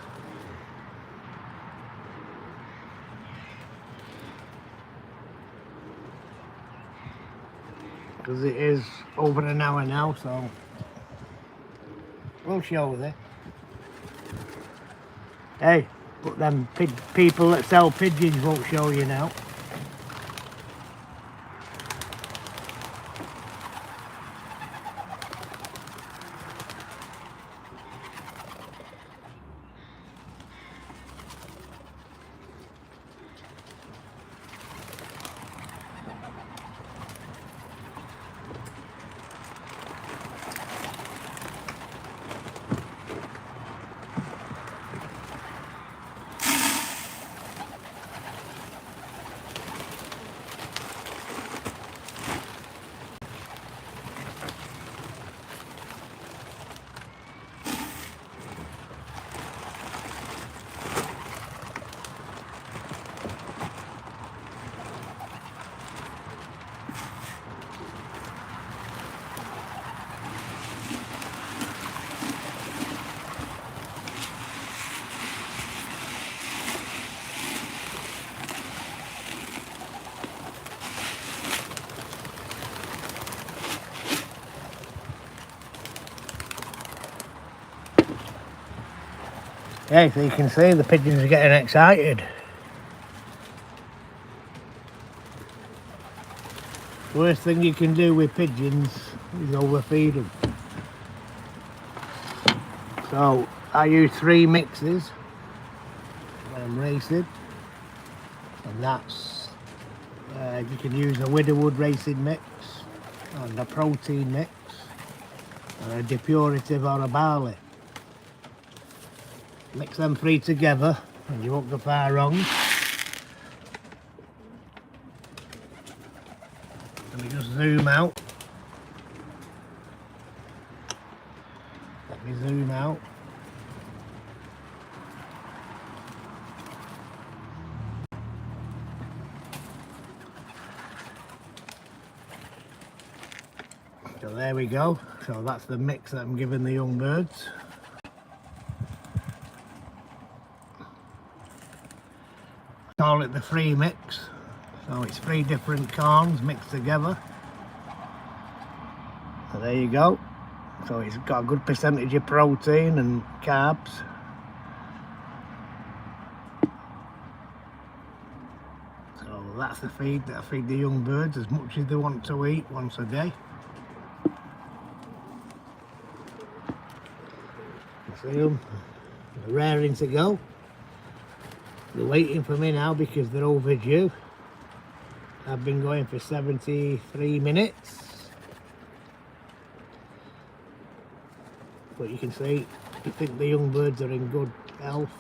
Because it is over an hour now, so we'll show you. Hey. But them people that sell pigeons won't show you now. Yeah, so you can see the pigeons are getting excited. Worst thing you can do with pigeons is overfeed them. So I use 3 mixes when I'm racing, and that's you can use a Widowwood racing mix and a protein mix and a depurative or a barley. Mix them 3 together and you won't go far wrong. Let me just zoom out. Let me zoom out. So there we go. So that's the mix that I'm giving the young birds. Call it the free mix. So it's 3 different corns mixed together. So there you go. So it's got a good percentage of protein and carbs. So that's the feed that I feed the young birds as much as they want to eat once a day. You see them? They're raring to go. They're waiting for me now because they're overdue. I've been going for 73 minutes. But you can see, you think the young birds are in good health.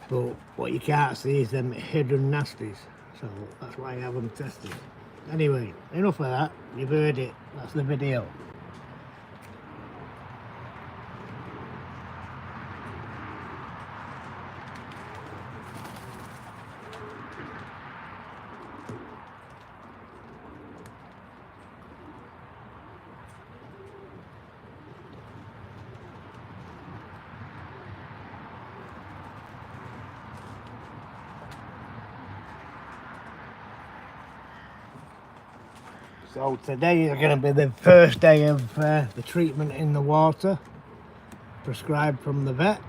But what you can't see is them hidden nasties. So that's why I have them tested. Anyway, enough of that. You've heard it. That's the video. So today is going to be the first day of the treatment in the water, prescribed from the vet.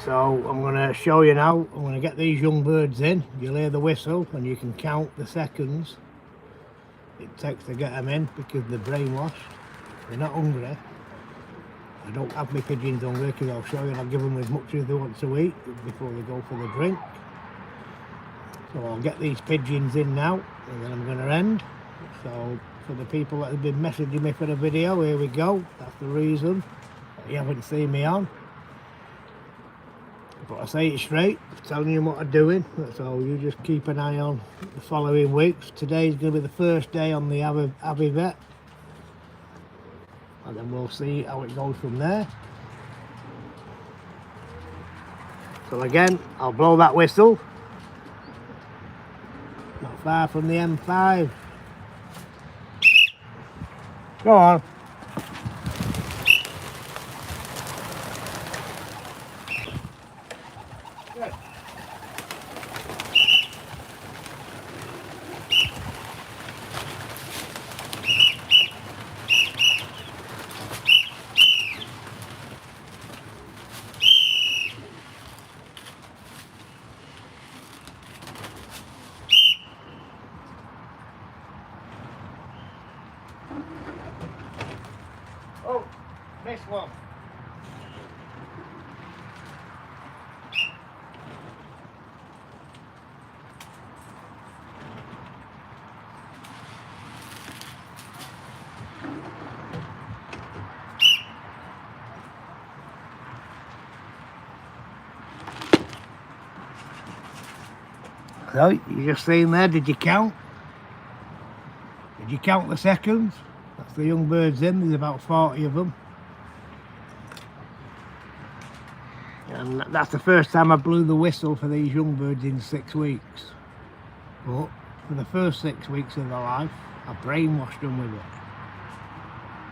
So I'm going to show you now. I'm going to get these young birds in. You'll hear the whistle and you can count the seconds it takes to get them in because they're brainwashed. They're not hungry. I don't have my pigeons hungry because I'll show you and I'll give them as much as they want to eat before they go for the drink. So I'll get these pigeons in now and then I'm going to end. So for the people that have been messaging me for the video, here we go. That's the reason that you haven't seen me on. But I say it straight, I'm telling you what I'm doing. So you just keep an eye on the following weeks. Today's going to be the first day on the Abbey Vet. And then we'll see how it goes from there. So again, I'll blow that whistle. Not far from the M5. Go on. Oh, missed one. So, you just seen there, did you count? Did you count the seconds? That's the young birds in, there's about 40 of them. And that's the first time I blew the whistle for these young birds in 6 weeks. But for the first 6 weeks of their life, I brainwashed them with it.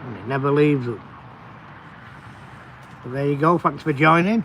And it never leaves them. So there you go, thanks for joining.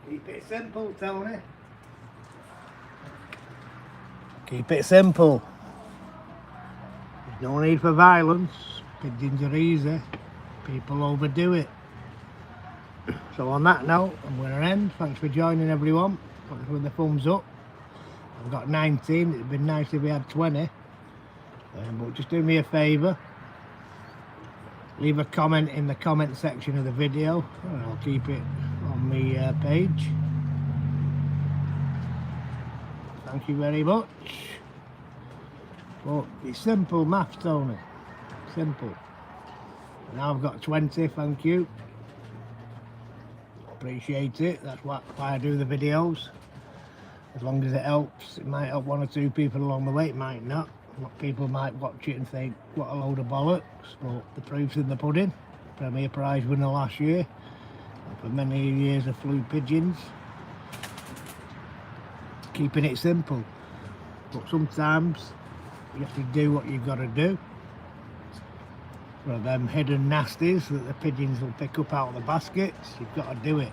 Keep it simple, Tony. Keep it simple. There's no need for violence. Pigeons are easy. People overdo it. So on that note, I'm going to end. Thanks for joining, everyone. Thanks for the thumbs up. I've got 19. It'd been nice if we had 20. But just do me a favour. Leave a comment in the comment section of the video, and I'll keep it on my page. Thank you very much. But it's simple maths, Tony. Simple. Now I've got 20, thank you. Appreciate it. That's why I do the videos. As long as it helps. It might help one or two people along the way, it might not. People might watch it and think, what a load of bollocks. But the proof's in the pudding. Premier Prize winner last year. And for many years I flew pigeons. Keeping it simple. But sometimes you have to do what you've got to do. For them hidden nasties that the pigeons will pick up out of the baskets, you've got to do it.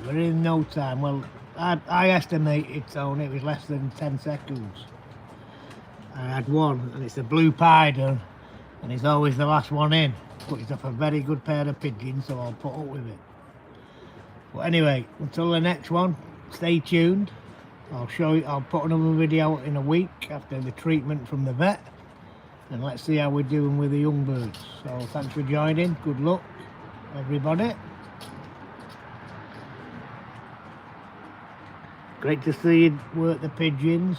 We're in no time. Well, I estimated, Tony, it was less than 10 seconds. I had one, and it's a blue pigeon, and he's always the last one in. But he's off a very good pair of pigeons, so I'll put up with it. But anyway, until the next one, stay tuned. I'll put another video out in a week after the treatment from the vet, and let's see how we're doing with the young birds. So thanks for joining. Good luck, everybody. Great to see you work the pigeons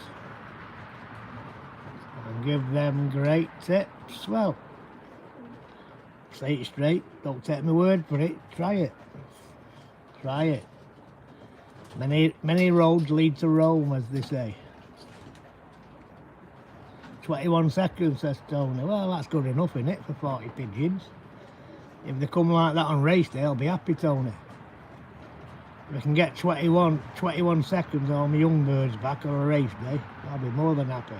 and give them great tips. Well, say it straight, don't take my word for it, try it. Try it. Many roads lead to Rome, as they say. 21 seconds, says Tony. Well, that's good enough, isn't it, for 40 pigeons? If they come like that on race day, I'll be happy, Tony. If I can get 21 seconds on my young birds back on a race day, I'll be more than happy.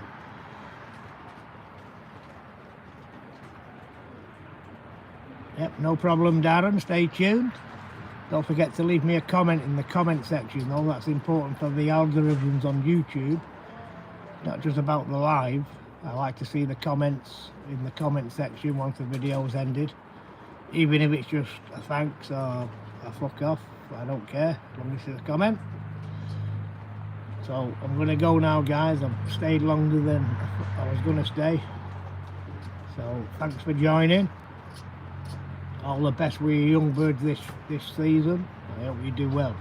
Yep, no problem, Darren. Stay tuned. Don't forget to leave me a comment in the comment section, though. That's important for the algorithms on YouTube. Not just about the live. I like to see the comments in the comment section once the video's ended. Even if it's just a thanks or a fuck off. I don't care, as long as it's a comment. So I'm going to go now, guys. I've stayed longer than I was going to stay. So thanks for joining. All the best with your young birds this season. I hope you do well.